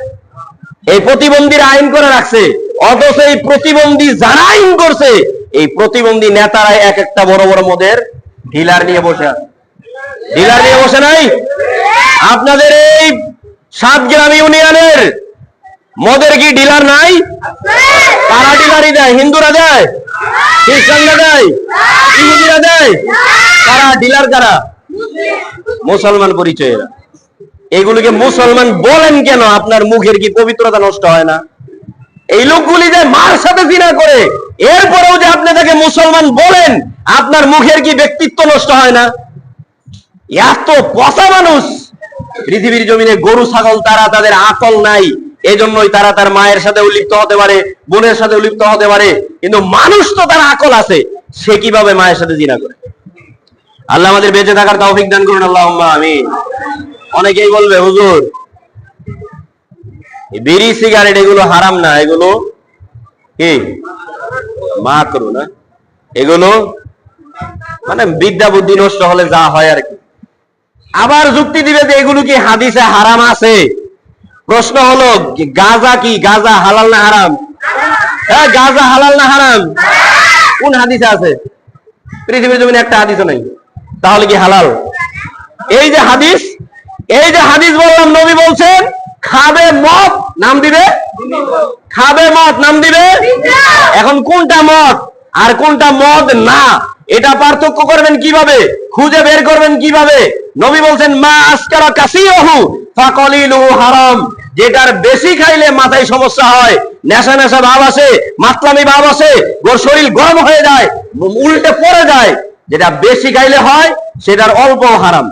এই প্রতিবন্ধীর আইন করে রাখছে, অথচ এই প্রতিবন্ধী যারা আইন করছে, এই প্রতিবন্ধী নেতারা এক একটা বড় বড় মদের ডিলার নিয়ে বসে আছে। ডিলার নিয়ে বসে নাই? আপনাদের এই 7 গ্রাম ইউনিয়নের মদের কি ডিলার নাই? কারা ডিলারি দেয়? হিন্দুরা দেয়? খ্রিস্টানরা দেয়? ইহুদিরা দেয়? কারা ডিলার? কারা? মুসলমান পরিচয়েরা। এগুলোকে মুসলমান বলেন কেন? আপনার মুখের কি পবিত্রতা নষ্ট হয় না? এই লোকগুলি যে মার সাথে জিনা করে, এরপরেও যে আপনি তাকে মুসলমান বলেন, আপনার মুখের কি ব্যক্তিত্ব নষ্ট হয় না? এত পচা মানুষ পৃথিবীর জমিনে। গরু ছাগল, তারা তাদের আকল নাই, এজন্যই তারা তার মায়ের সাথে লিপ্ত হতে পারে, বোনের সাথে লিপ্ত হতে পারে, কিন্তু মানুষ তো তার আকল আছে, সে কিভাবে মায়ের সাথে জিনা করে? আল্লাহ আমাদের বেঁচে থাকার তৌফিক দান করুন, আল্লাহুম্মা আমিন। অনেকেই বলবে, হুজুর বিড়ি, সিগারেট এগুলো হারাম না, এগুলো কি মাকরুহ না? এগুলো মানে বিদ্যা বুদ্ধি নষ্ট হলে যা হয় আর কি। আবার যুক্তি দিবে যে এগুলো কি হাদিসে হারাম আছে? প্রশ্ন হলো, গাঁজা কি? গাঁজা হালাল না হারাম? হ্যাঁ, গাঁজা হালাল না হারাম? কোন হাদিসে আছে? পৃথিবীর জমিনে একটা হাদিসও নাই। তাহলে কি হালাল? এই যে হাদিস, এই যে হাদিস বললাম, নবী বলছেন খাবে মদ, নাম দিবে? খাবে মদ, নাম দিবে? এখন কোনটা মদ আর কোনটা মদ না, এটা পার্থক্য করবেন কিভাবে? খুঁজে বের করবেন কিভাবে? নবী বলছেন, মা আসকারা কাসীরহু ফাকালিলুহু হারাম। যেটার বেশি খাইলে মাথায় সমস্যা হয়, নেশা নেশা ভাব আসে, মাতলামি ভাব আসে, ওর শরীর গরম হয়ে যায়, উল্টে পড়ে যায়, যেটা বেশি খাইলে হয় সেটার অল্প হারাম।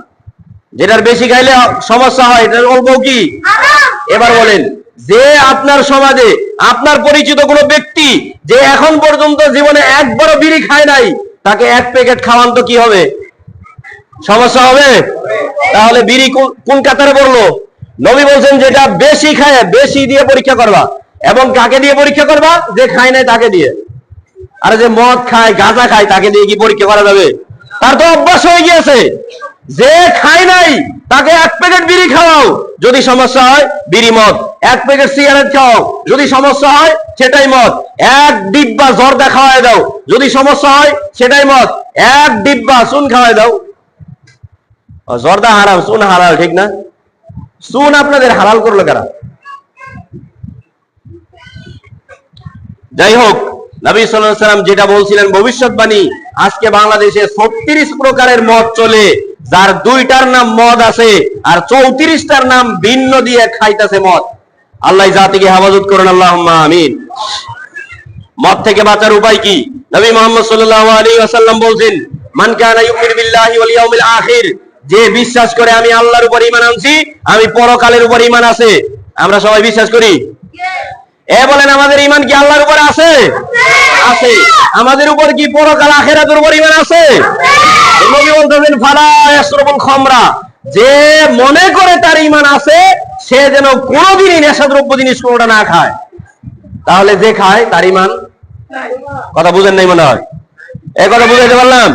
যেটার বেশি খাইলে সমস্যা হয়, এটার অল্প কি? এবার বলেন, যে আপনার সমাজে আপনার পরিচিত কোন ব্যক্তি যে এখন পর্যন্ত জীবনে একবারও বিড়ি খায় নাই, তাকে 1 প্যাকেট খাওয়ান তো কি হবে? সমস্যা হবে? তাহলে বিড়ি কোন কাতারে পড়লো? নবী বলছেন যেটা বেশি খায়, বেশি দিয়ে পরীক্ষা করবা। এবং কাকে দিয়ে পরীক্ষা করবা? যে খায় নাই তাকে দিয়ে। আর যে মদ খায়, গাঁজা খায়, তাকে দিয়ে কি পরীক্ষা করা যাবে? তার তো অভ্যাস হয়ে গিয়েছে। যে খায় নাই তাকে 1 প্যাকেট বিড়ি খাওয়াও, যদি সমস্যা হয় বিড়ি মদ। 1 প্যাকেট সিগারেট খাওয়াও, যদি সমস্যা হয় সেটাই মদ। 1 ডিব্বা জর্দা খাওয়াই দাও, যদি সমস্যা হয় সেটাই মদ। 1 ডিব্বা চুন খাওয়াই দাও। জর্দা হারাম, চুন হালাল, ঠিক না? চুন আপনাদের হালাল করলো কারা? যাই হোক, নবী সাল্লাল্লাহু আলাইহি ওয়াসাল্লাম যেটা বলছিলেন ভবিষ্যৎবাণী, আজকে বাংলাদেশে 36 প্রকারের মদ চলে, যার 2টার নাম মদ আছে আর 34টার নাম ভিন্ন দিয়ে খাইতেছে মদ। আল্লাহ জাতিকে হেফাজত করুন, আল্লাহুম্মা আমিন। মদ থেকে বাঁচার উপায় কি? নবী মুহাম্মদ সাল্লাল্লাহু আলাইহি ওয়াসাল্লাম বলছেন, মান কানা ইউমিনু বিল্লাহি ওয়াল ইয়াউমিল আখির, যে বিশ্বাস করে আমি আল্লাহর উপর ঈমান আনছি, আমি পরকালের উপর ঈমান আছে। আমরা সবাই বিশ্বাস করি? বলেন, আমাদের ঈমান কি আল্লাহর উপর আছে? আছে। আমাদের উপর কি পরকাল আখিরাতের উপর ঈমান আছে? নবী বলতেছেন, ফালা ইয়াশরাবুল খামরা, যে মনে করে তার ঈমান আছে, সে যেন কোনোদিনই নেশাদ্রব্য জিনিস কোনোটা না খায়। তাহলে যে খায় তার ঈমান? কথা বুঝেন নাই মনে হয়। এই কথা বুঝাইতে পারলাম?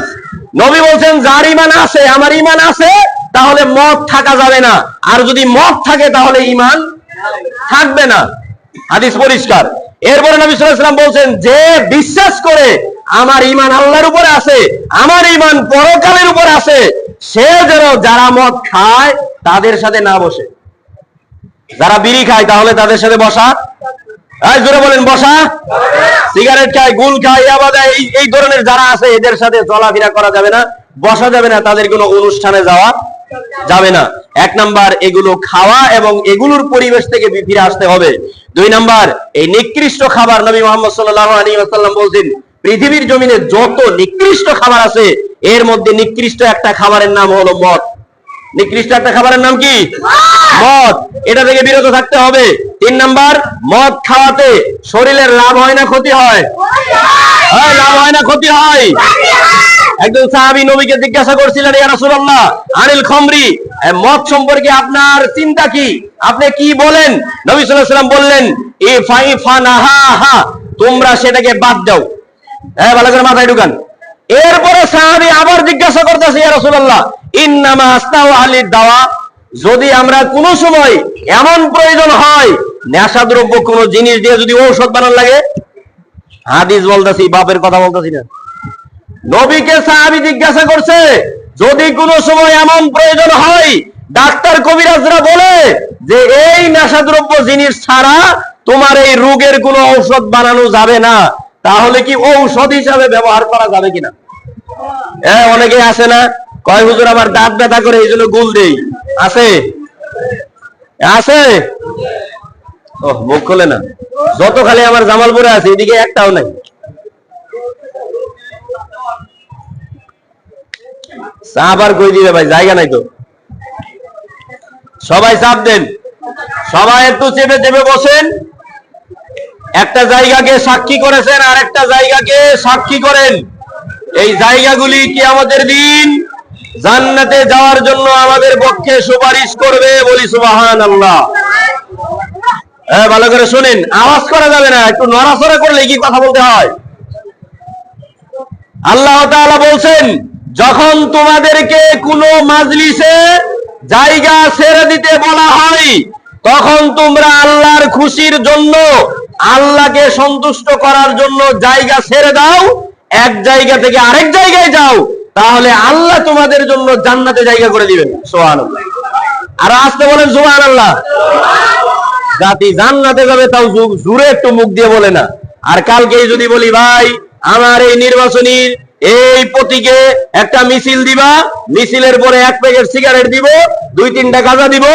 নবী বলছেন, যার ঈমান আছে, আমার ঈমান আছে, তাহলে মদ থাকা যাবে না। আর যদি মদ থাকে তাহলে ঈমান থাকবে না। হাদিস পরিষ্কার। এরপরে নবী সাল্লাল্লাহু আলাইহি ওয়াসাল্লাম বলছেন, যে বিশ্বাস করে আমার ঈমান আল্লাহর উপরে আছে, আমার ঈমান পরকালের উপরে আছে, সে যেন যারা মদ খায় তাদের সাথে না বসে। যারা বিড়ি খায় তাহলে তাদের সাথে বসা, জোরে বলেন বসা। সিগারেট খায়, গুল খায়, ইয়াবা দেয়, এই ধরনের যারা আছে এদের সাথে চলাফেরা করা যাবে না, বসা যাবে না, তাদের কোনো অনুষ্ঠানে যাওয়া যাবে না। এক নাম্বার এগুলো খাওয়া এবং এগুলোর পরিবেশ থেকে ফিরে আসতে হবে। দুই নাম্বার এই নিকৃষ্ট খাবার, নবী মুহাম্মদ সাল্লাল্লাহু আলাইহি ওয়াসাল্লাম বলছেন পৃথিবীর জমিনে যত নিকৃষ্ট খাবার আছে এর মধ্যে নিকৃষ্ট একটা খাবারের নাম হলো মদ। নিকৃষ্ট একটা খাবারের নাম কি? মদ। এটা থেকে বিরত থাকতে হবে। তিন নাম্বার, মদ খাওয়াতে শরীরের লাভ হয় না ক্ষতি হয়? লাভ হয় না ক্ষতি হয়? একজন সাহাবী নবীকে জিজ্ঞাসা করছিলেন, ইয়া রাসূলুল্লাহ আনিল খামরি, মদ সম্পর্কে আপনার চিন্তা কি, আপনি কি বলেন? নবী সাল্লাল্লাহু আলাইহি ওয়াসাল্লাম বললেন, ইফানাহা, তোমরা সেটাকে বাদ দাও। ভালো করে মাথায় ঢুকান। এরপরে সাহাবী আবার জিজ্ঞাসা করতেছে, ইয়া রাসূলুল্লাহ ইন্নামা আস্তাউ আলিদ দাওয়া, যদি আমরা কোন সময় এমন প্রয়োজন হয় নেশাদ্রব্য কোন জিনিস দিয়ে যদি ঔষধ বানানো লাগে। হাদিস বলতেছি, বাপের কথা বলতেছি না। নবীকে সাহাবী জিজ্ঞাসা করছে, যদি কোন সময় এমন প্রয়োজন হয়, ডাক্তার কবিরাজরা বলে যে এই নেশাদ্রব্য জিনিস ছাড়া তোমার এই রোগের কোনো ঔষধ বানানো যাবে না, তাহলে কি ঔষধ হিসাবে ব্যবহার করা যাবে কিনা? অনেকে আছে না, কয় হুজুর আমার দাঁত ব্যথা করে এই জন্য গুল দেই। আছে আছে মুখ খোলে না। যত খালি আমার জামালপুরে আছে, এদিকে একটাও নাই। চাপ আর কই দিবে ভাই, জায়গা নাই তো। সবাই চাপ দেন, সবাই একটু চেপে চেপে বসেন। একটা জায়গাকে সাক্ষী করেছেন আর একটা জায়গাকে সাক্ষী করেন। এই জায়গাগুলি কিয়ামতের দিন জান্নাতে যাওয়ার জন্য আমাদের পক্ষে সুপারিশ করবে। বলি সুবহানাল্লাহ। ভালো করে শুনেন, আওয়াজ করা যাবে না, একটু নড়াচড়া করলে কি কথা বলতে হয়। আল্লাহ তাআলা বলছেন, যখন তোমাদেরকে কোনো মাজলিসে জায়গা ছেড়ে দিতে বলা হয়, তখন তোমরা আল্লাহর খুশির জন্য, আল্লাহকে সন্তুষ্ট করার জন্য জায়গা ছেড়ে দাও, এক জায়গা থেকে আরেক জায়গায় যাও, তাহলে আল্লাহ তোমাদের জন্য জান্নাতে জায়গা করে দিবেন। সুবহানাল্লাহ। আর আসতে বলেন সুবহানাল্লাহ। জাতি জান্নাতে যাবে তাও জোরে একটু মুখ দিয়ে বলে না। আর কালকে যদি বলি, ভাই আমার এই নির্বাচনীর এই প্রতীকে একটা মিছিল দিবা, মিছিলের পরে এক প্যাকেট সিগারেট দিব, 2-3টা গাঁজা দিব,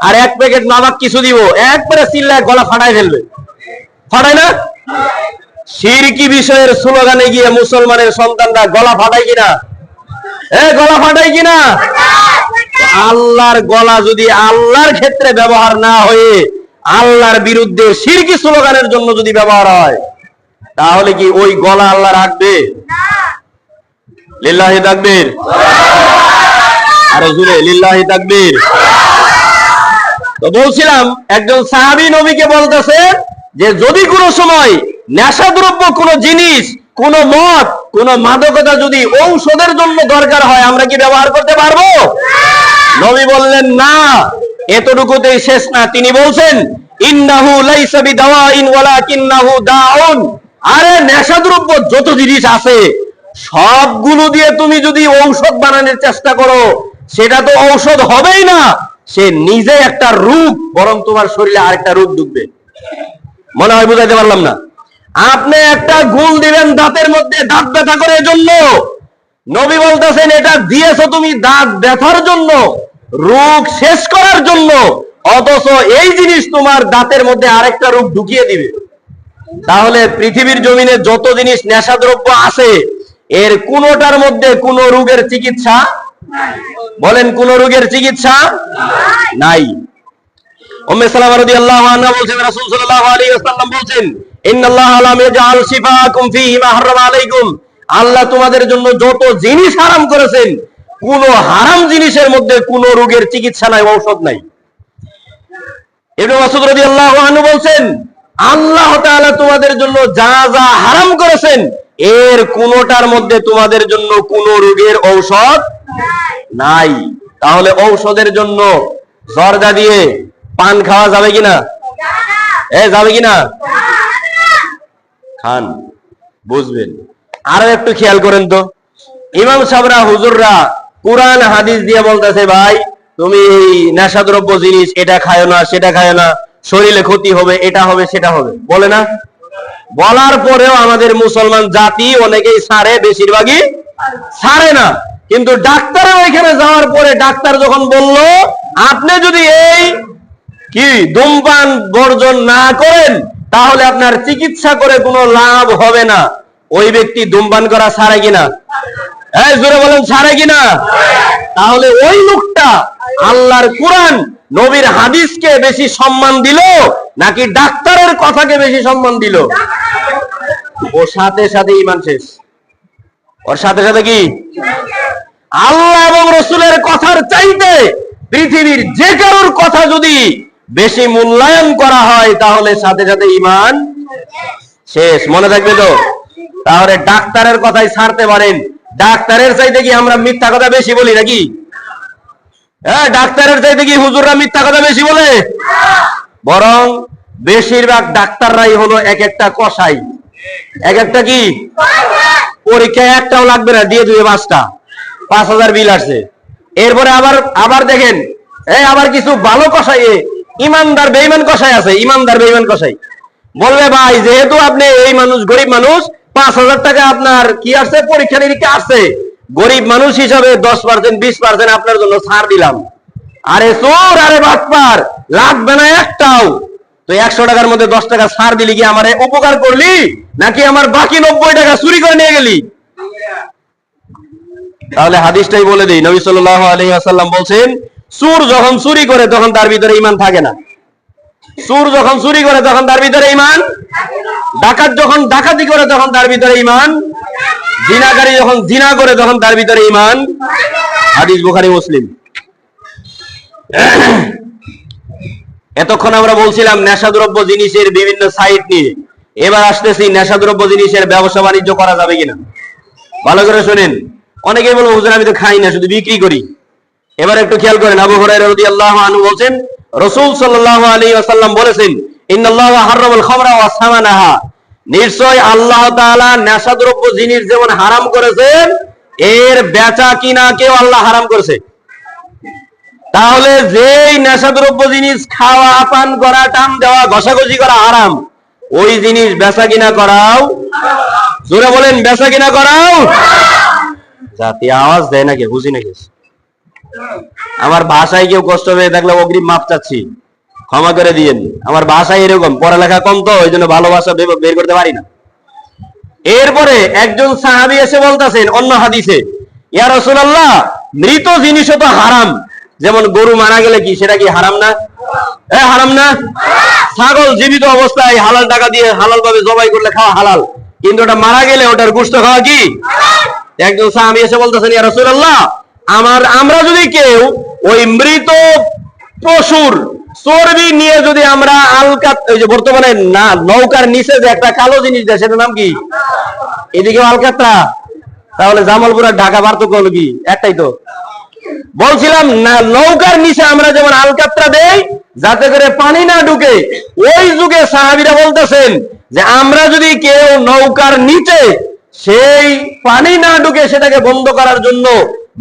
আর এক প্যাকেট নামাক কিছু দিব, একবারে চিল্লায় গলা ফাটাই ফেলবে। ফাটায় না? শিরকি বিষয়ের স্লোগানে গিয়ে মুসলমানের সন্তানরা গলা ফাটায় কিনা? গলা ফাটায় কিনা? আল্লাহর গলা যদি আল্লাহর ক্ষেত্রে ব্যবহার না হয়ে আল্লাহর বিরুদ্ধে শিরকি স্লোগানের জন্য যদি ব্যবহার হয়, তাহলে কি ওই গলা আল্লাহ রাখবে? লিল্লাহি তাকবীর। আরে জোরে লিল্লাহি তাকবীর। তো বলছিলাম, একজন সাহাবী নবীকে বলতেছে যে যদি কোনো সময় নেশাদ্রব্য কোনো জিনিস, কোন মদ, কোন মাদকতা যদি ঔষধের জন্য দরকার হয়, আমরা কি ব্যবহার করতে পারবো? নবী বললেন না, এতটুকুতেই শেষ না। তিনি বলছেন, ইন্নাহু লাইসা বিদাওয়াইন ওয়ালাকিন্নাহু দাউন। আরে নেশাদ্রব্য যত জিনিস আছে সবগুলো দিয়ে তুমি যদি ঔষধ বানানোর চেষ্টা করো, সেটা তো ঔষধ হবেই না, সে নিজে একটা রোগ, বরং তোমার শরীরে আরেকটা রোগ ঢুকবে। মনে হয় বুঝাইতে পারলাম না? আপনি একটা গুল দিবেন দাঁতের মধ্যে, দাঁত ব্যথা করে জন্য, নবী বলতেছেন এটা দিয়েছো তুমি দাঁত ব্যথার জন্য, রোগ শেষ করার জন্য, অথচ এই জিনিস তোমার দাঁতের মধ্যে আরেকটা রোগ ঢুকিয়ে দিবে। তাহলে পৃথিবীর জমিনে যত জিনিস নেশাদ্রব্য আছে, এর কোনটার মধ্যে কোন রোগের চিকিৎসা বলেন, কোন রোগের চিকিৎসা নাই। উম্মে সালামা রাদিয়াল্লাহু আনহা বলেন, রাসূল সাল্লাল্লাহু আলাইহি ওয়াসাল্লাম বলেন, ইন্নাল্লাহা লাম ইয়াজআল শিফাআকুম ফীহি মা হারামা আলাইকুম। আল্লাহ তোমাদের জন্য যত জিনিস হারাম করেছেন, কোন হারাম জিনিসের মধ্যে কোন রোগের চিকিৎসা নাই, ঔষধ নাই। ইবনে মাসউদ রাদিয়াল্লাহু আনহু বলেন, আল্লাহ তাআলা তোমাদের জন্য যা যা হারাম করেছেন, এর কোনটার মধ্যে তোমাদের জন্য কোন রোগের ঔষধ নাই। তাহলে ঔষধের জন্য জর্দা দিয়ে পান খাওয়া যাবে কিনা? যাবে কিনা? খান, বুঝবেন। আরো একটু খেয়াল করেন তো, ইমাম সাহেবরা হুজুররা কুরআন হাদিস দিয়ে বলতেছে, ভাই তুমি এই নেশাদ্রব্য জিনিস এটা খায় না, সেটা খায় না, শরীরে ক্ষতি হবে, এটা হবে, সেটা হবে, বলে না? বলার পরেও আমাদের মুসলমান জাতি অনেকেই ছাড়ে, বেশিরভাগই ছাড়ে না। কিন্তু ডাক্তারের ওইখানে যাওয়ার পরে ডাক্তার যখন বলল আপনি যদি এই কি ধূমপান বর্জন না করেন তাহলে আপনার চিকিৎসা করে কোনো লাভ হবে না, ওই ব্যক্তি ধূমপান করা ছাড়ে কিনা? জোরে বলেন, ছাড়ে কিনা? তাহলে ওই লোকটা আল্লাহর কুরআন নবীর হাদিসকে বেশি সম্মান দিল নাকি ডাক্তারের কথাকে বেশি সম্মান দিল? ওর সাথে সাথে ঈমান শেষ। ওর সাথে সাথে কি? আল্লাহ এবং রাসূলের কথার চাইতে পৃথিবীর যে কারোর কথা যদি বেশি মূল্যায়ন করা হয় তাহলে সাথে সাথে ঈমান শেষ। মনে থাকবে তো? তাহলে ডাক্তারের কথাই ছাড়তে পারেন, ডাক্তারের চাইতে কি আমরা মিথ্যা কথা বেশি বলি নাকি? ডাক্তারের চাইতে কি হুজুররা মিথ্যা কথা বেশি বলে? বরং বেশিরভাগ ডাক্তাররাই হলো এক একটা কসাই, এক একটা কি পরীক্ষায় একটাও লাগবে না, দিয়ে দুয়ে 5টা 5,000 বিল আসছে। এরপরে আবার দেখেন আবার কিছু ভালো কসাই, ইমানদার বেঈমান কসাই আছে, ইমানদার বেঈমান কসাই বলবে, ভাই যেহেতু আপনি এই মানুষ গরিব মানুষ, 5,000 টাকা আপনার কি আসছে, পরীক্ষা নিরীক্ষা আসছে, গরিব মানুষ হিসাবে 10% 20% আপনার জন্য ছাড় দিলাম। আরে চোর, আরে বাটপার, লাগবে না একটাও, তো 100 টাকার মধ্যে 10 টাকা ছাড় দিলি কি আমারে উপকার করলি নাকি আমার বাকি 90 টাকা চুরি করে নিয়ে গেলি? তাহলে হাদিসটাই বলে দেই, নবী সাল্লাল্লাহু আলাইহি ওয়াসাল্লাম বলছেন, চোর যখন চুরি করে তখন তার ভিতরে ঈমান থাকে না। চোর যখন চুরি করে তখন তার ভিতরে ঈমান, ডাকাত যখন ডাকাতি করে তখন তার ভিতরে ঈমান, জিনাকারী যখন জিনা করে তখন তার ভিতরে ঈমান। হাদিস বুখারী মুসলিম। এতক্ষণ আমরা বলছিলাম নেশাদ্রব্য জিনিসের বিভিন্ন সাইট নিয়ে, এবার আসতেছি নেশাদ্রব্য জিনিসের ব্যবসা বাণিজ্য করা যাবে কিনা। ভালো করে শুনেন। অনেকেই বলবো, হুজুর আমি তো খাই না, শুধু বিক্রি করি। এবার একটু খেয়াল করেন, আবু হুরায়রা রাদিয়াল্লাহু আনহু বলেন, রাসূল সাল্লাল্লাহু আলাইহি ওয়াসাল্লাম বলেছেন, ইন্নাল্লাহা হারামাল খামরা ওয়া সামানাহা, নিশ্চয় আল্লাহ তাআলা নেশাদ্রব্য জিনিস যেমন হারাম করেছেন, এর বেচা কিনাকেও আল্লাহ হারাম করেছে। তাহলে যেই নেশাদ্রব্য জিনিস খাওয়া, পান করা, টান দেওয়া, ঘষাঘষি করা হারাম, ওই জিনিস বেচা কিনা করাও, জোরে বলেন, বেচা কিনা করাও। জাতি আওয়াজ দেয় নাকি, বুঝি নাকি? আমার ভাষায় কেউ কষ্ট পেয়ে থাকলে অগ্রিম মাপ চাচ্ছি, ক্ষমা করে দিয়েন। আমার ভাষায় এরকম, পড়ালেখা কম তো, ওই জন্য ভালোবাসা বের করতে পারি না। এরপরে একজন সাহাবী এসে বলতেছেন অন্য হাদিসে, ইয়া রাসূলুল্লাহ, মৃত জিনিসও তো হারাম, যেমন গরু মারা গেলে কি সেটা কি হারাম না? হারাম না? ছাগল জীবিত অবস্থায় হালাল টাকা দিয়ে হালাল ভাবে জবাই করলে খাওয়া হালাল, কিন্তু ওটা মারা গেলে ওটার গোশত খাওয়া কি? একজন সাহাবী এসে বলতেছেন, ইয়া রাসূলুল্লাহ, আমরা যদি কেউ ওই মৃত পশুর চর্বি নিয়ে যদি আমরা আলকাত, ওই যে বর্তমানে না নৌকার নিচে যে একটা কালো জিনিস দেয় সেটার নাম কি? এদিকে আলকাতরা, তাহলে জামালপুর আর ঢাকা পার্থক্য হলো কি? একটাই তো। বলছিলাম না, নৌকার নিচে আমরা যেমন আলকাতরা দেই যাতে করে পানি না ঢুকে, ওই যুগে সাহাবীরা বলতেছেন যে আমরা যদি কেউ নৌকার নিচে সেই পানি না ঢুকে সেটাকে বন্ধ করার জন্য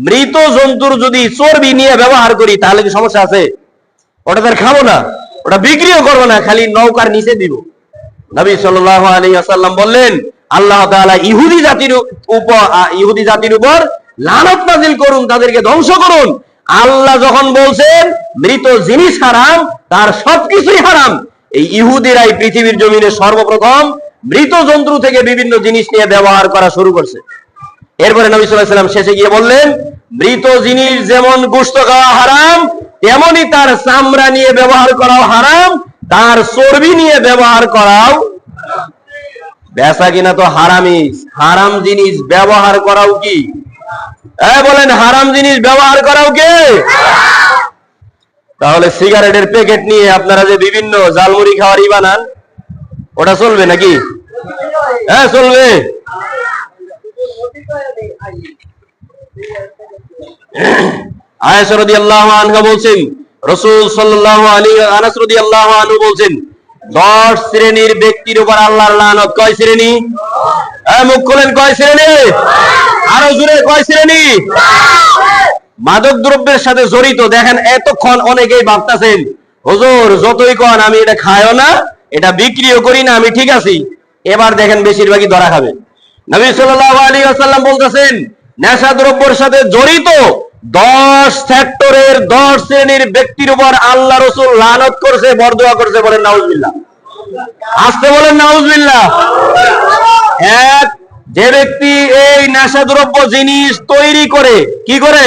মৃত জন্তুর যদি চর্বি নিয়ে ব্যবহার করি তাহলে কি সমস্যা আছে? ওটা তার খাবো না, ওটা বিক্রিও করবো না, খালি নৌকার নিচে দিব। নবী সাল্লাল্লাহু আলাইহি ওয়াসাল্লাম বললেন, আল্লাহ তাআলা ইহুদি জাতির উপর লানত নাযিল করুন, তাদেরকে ধ্বংস করুন। আল্লাহ যখন বলছেন মৃত জিনিস হারাম, তার সবকিছুই হারাম। এই ইহুদিরাই পৃথিবীর জমিনে সর্বপ্রথম মৃত জন্তু থেকে বিভিন্ন জিনিস নিয়ে ব্যবহার করা শুরু করছে। এরপরে নবী সাল্লাল্লাহু আলাইহি ওয়াসাল্লাম শেষে গিয়ে বললেন, মৃত জিনিস যেমন গোশত খাওয়া হারাম, তেমনি তার চামড়া নিয়ে ব্যবহার করাও হারাম, তার চর্বি নিয়ে ব্যবহার করাও। বেচা কিনা তো হারামই, হারাম জিনিস ব্যবহার করাও কি? বলেন, হারাম জিনিস ব্যবহার করাও কে? তাহলে সিগারেটের প্যাকেট নিয়ে আপনারা যে বিভিন্ন জালমুড়ি খাওয়ারই বানান, ওটা চলবে নাকি? চলবে। আয়েশা রাদিয়াল্লাহু আনহা বলছেন, রাসূল সাল্লাল্লাহু আলাইহি আনাস রাদিয়াল্লাহু আনহু বলছেন, 10 শ্রেণীর ব্যক্তির উপর আল্লাহর লানত। কয় শ্রেণী? মুখ খোলেন, কয় শ্রেণী? আরো জোরে, কয় শ্রেণী? মাদক দ্রব্যের সাথে জড়িত। দেখেন এতক্ষণ অনেকেই ভাবতেছেন হুজুর যতই কন আমি এটা খাইও না, এটা বিক্রিও করি না, আমি ঠিক আছি। এবার দেখেন বেশিরভাগই ধরা খাবে। নবী সাল্লাল্লাহু আলাইহি ওয়াসাল্লাম বলতেছেন নেশা দ্রব্যের সাথে জড়িত 10 সেক্টরের 10 শ্রেণীর ব্যক্তির উপর আল্লাহ রাসূল লানত করছে, বরদোয়া করছে। বলেন নাউজুবিল্লাহ। আসতে বলেন নাউজুবিল্লাহ। এক, যে ব্যক্তি এই নেশাদ্রব্য জিনিস তৈরি করে, কি করে?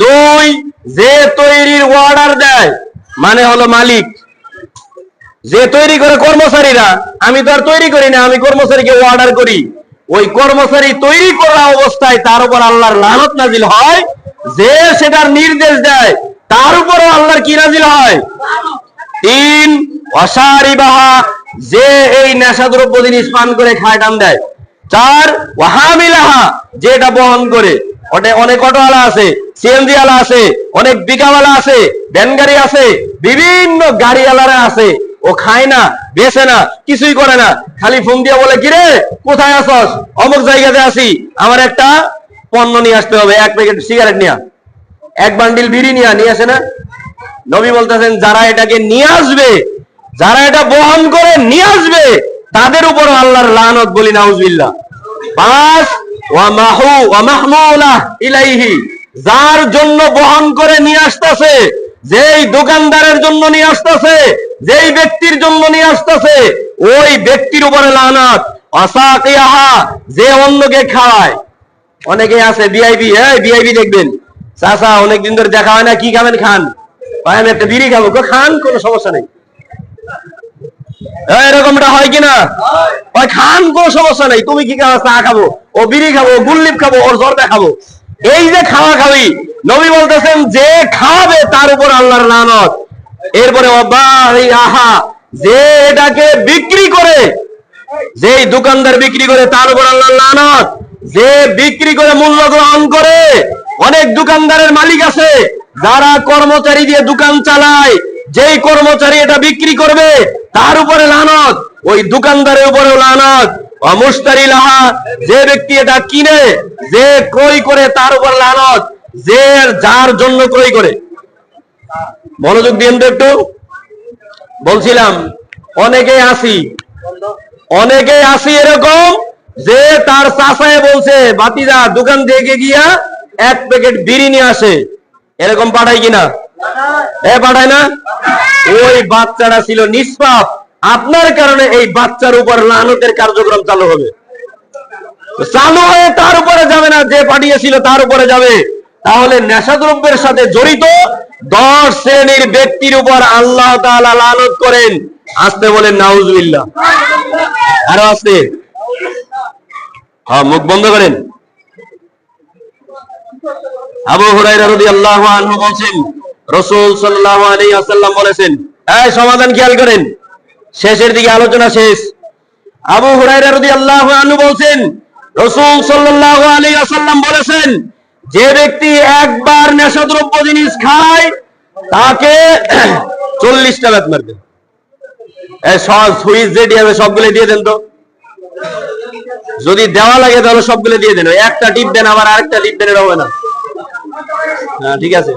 2, যে তৈরির অর্ডার দেয়, মানে হলো মালিক। যে তৈরি করে কর্মচারীরা, আমি তো আর তৈরি করি না, আমি কর্মচারীকে অর্ডার করি। ওই কর্মচারী তৈরি করা অবস্থায় তার উপর আল্লাহর লানত নাজিল হয়। যে সেটার নির্দেশ দেয় তার উপরও আল্লাহর কি নাজিল হয়? 3, ওয়াসারিবাহা, যে এই নেশাদ্রব্য জিনিস পান করে খায় টান দেয়। 4, ওয়াহামিলাহা, যে এটা বহন করে। অনেক অটোওয়ালা আছে, সিএনজি ওয়ালা আছে, অনেক বিকাওয়ালা আছে, ভ্যান গাড়ি আছে, বিভিন্ন গাড়িওয়ালারা আছে। ও খায় না, বেচে না, কিছুই করে না, খালি ফোন দিয়ে বলে কিরে কোথায় আসস? অমুক জায়গাতে আছি, আমার একটা পণ্য নিয়ে আসতে হবে, 1 প্যাকেট সিগারেট নিয়ে, 1 বান্ডিল বিড়ি নিয়ে আসে না? নবী বলতেছেন যারা এটাকে নিয়ে আসবে, যারা এটা বহন করে নিয়ে আসবে, তাদের উপর আল্লাহর লানত। বলি নাউজুবিল্লাহ। 5, ওয়া মাহমুলাহ ইলাইহি, যার জন্য বহন করে নিয়ে আসতেছে, যেই দোকানদারের জন্য নিয়ে আসতেছে, যেই ব্যক্তির জন্য নিয়ে আসতেছে, ওই ব্যক্তির উপরে লানত। আসাকিয়াহা, যে অন্যকে খাওয়ায়। অনেকে আছে ভিআইপি, ভিআইপি দেখবেন চাচা অনেকদিন ধরে দেখা হয় না, কি খাবেন? খান। ভাই আমি একটা বিড়ি খাবো, খান, কোনো সমস্যা নেই। এরকমটা হয় কিনা? ভাই খান, কোনো সমস্যা নেই। তুমি কি খাবো? চা খাবো, ও বিড়ি খাবো, গুল্লিপ খাবো, ওর জর্দা খাবো। এই যে খাওয়া খাওয়ি, নবী বলতেছেন যে খাবে তার উপর আল্লাহর লানত। এরপরে আহা, যে এটাকে বিক্রি করে, যেই দোকানদার বিক্রি করে তার উপর আল্লাহর লানত। যে বিক্রি করে মূল্য গ্রহণ করে, অনেক দোকানদারের মালিক আছে যারা কর্মচারী দিয়ে দোকান চালায়, যেই কর্মচারী এটা বিক্রি করবে তার উপরে লানত, ওই দোকানদারের উপরেও লানত। মুশতারি লাহা, যে ব্যক্তি এটা কিনে, যে ক্রয় করে তার উপর লানত, যে যার জন্য ক্রয় করে। মনোযোগ দিন তো একটু। বলছিলাম অনেকেই আসি এরকম যে তার চাচায় বলছে বাতিজা দোকান থেকে গিয়া 1 প্যাকেট বিড়ি নিয়ে আসে। এরকম পাঠায় কিনা? পাঠায় না? ওই বাচ্চাটা ছিল নিষ্পাপ, আপনার কারণে এই বাচ্চার উপর লানতের কার্যক্রম চালু হবে। চালু হয়ে তার উপরে যাবে না, যে পাঠিয়েছিল তার উপরে যাবে। তাহলে নেশাদ্রব্যের সাথে জড়িত 10 শ্রেণীর ব্যক্তির উপর আল্লাহ তাআলা লানত করেন। আসতে বলেন নাউজুবিল্লাহ। আরো আসতে, মুখ বন্ধ করেন। আবু হুরায়রা রাদিয়াল্লাহু আনহু বলেন রাসূল সাল্লাল্লাহু আলাইহি ওয়াসাল্লাম বলেছেন, এই সমাধান খেয়াল করেন, শেষের দিকে আলোচনা শেষ। আবু হুরায়রা রাদিয়াল্লাহু আনহু বলেন রাসূল সাল্লাল্লাহু আলাইহি ওয়াসাল্লাম বলেছেন, যে ব্যক্তি একবার নেশাদ্রব্য জিনিস খায় তাকে 40টা বেত মারবে। সুইচ যেটি হবে সবগুলো দিয়ে দেন তো, যদি দেওয়া লাগে তাহলে সবগুলো দিয়ে দেন। একটা টিপ দেন, আবার আরেকটা টিপ দেন, হবে না। হ্যাঁ ঠিক আছে।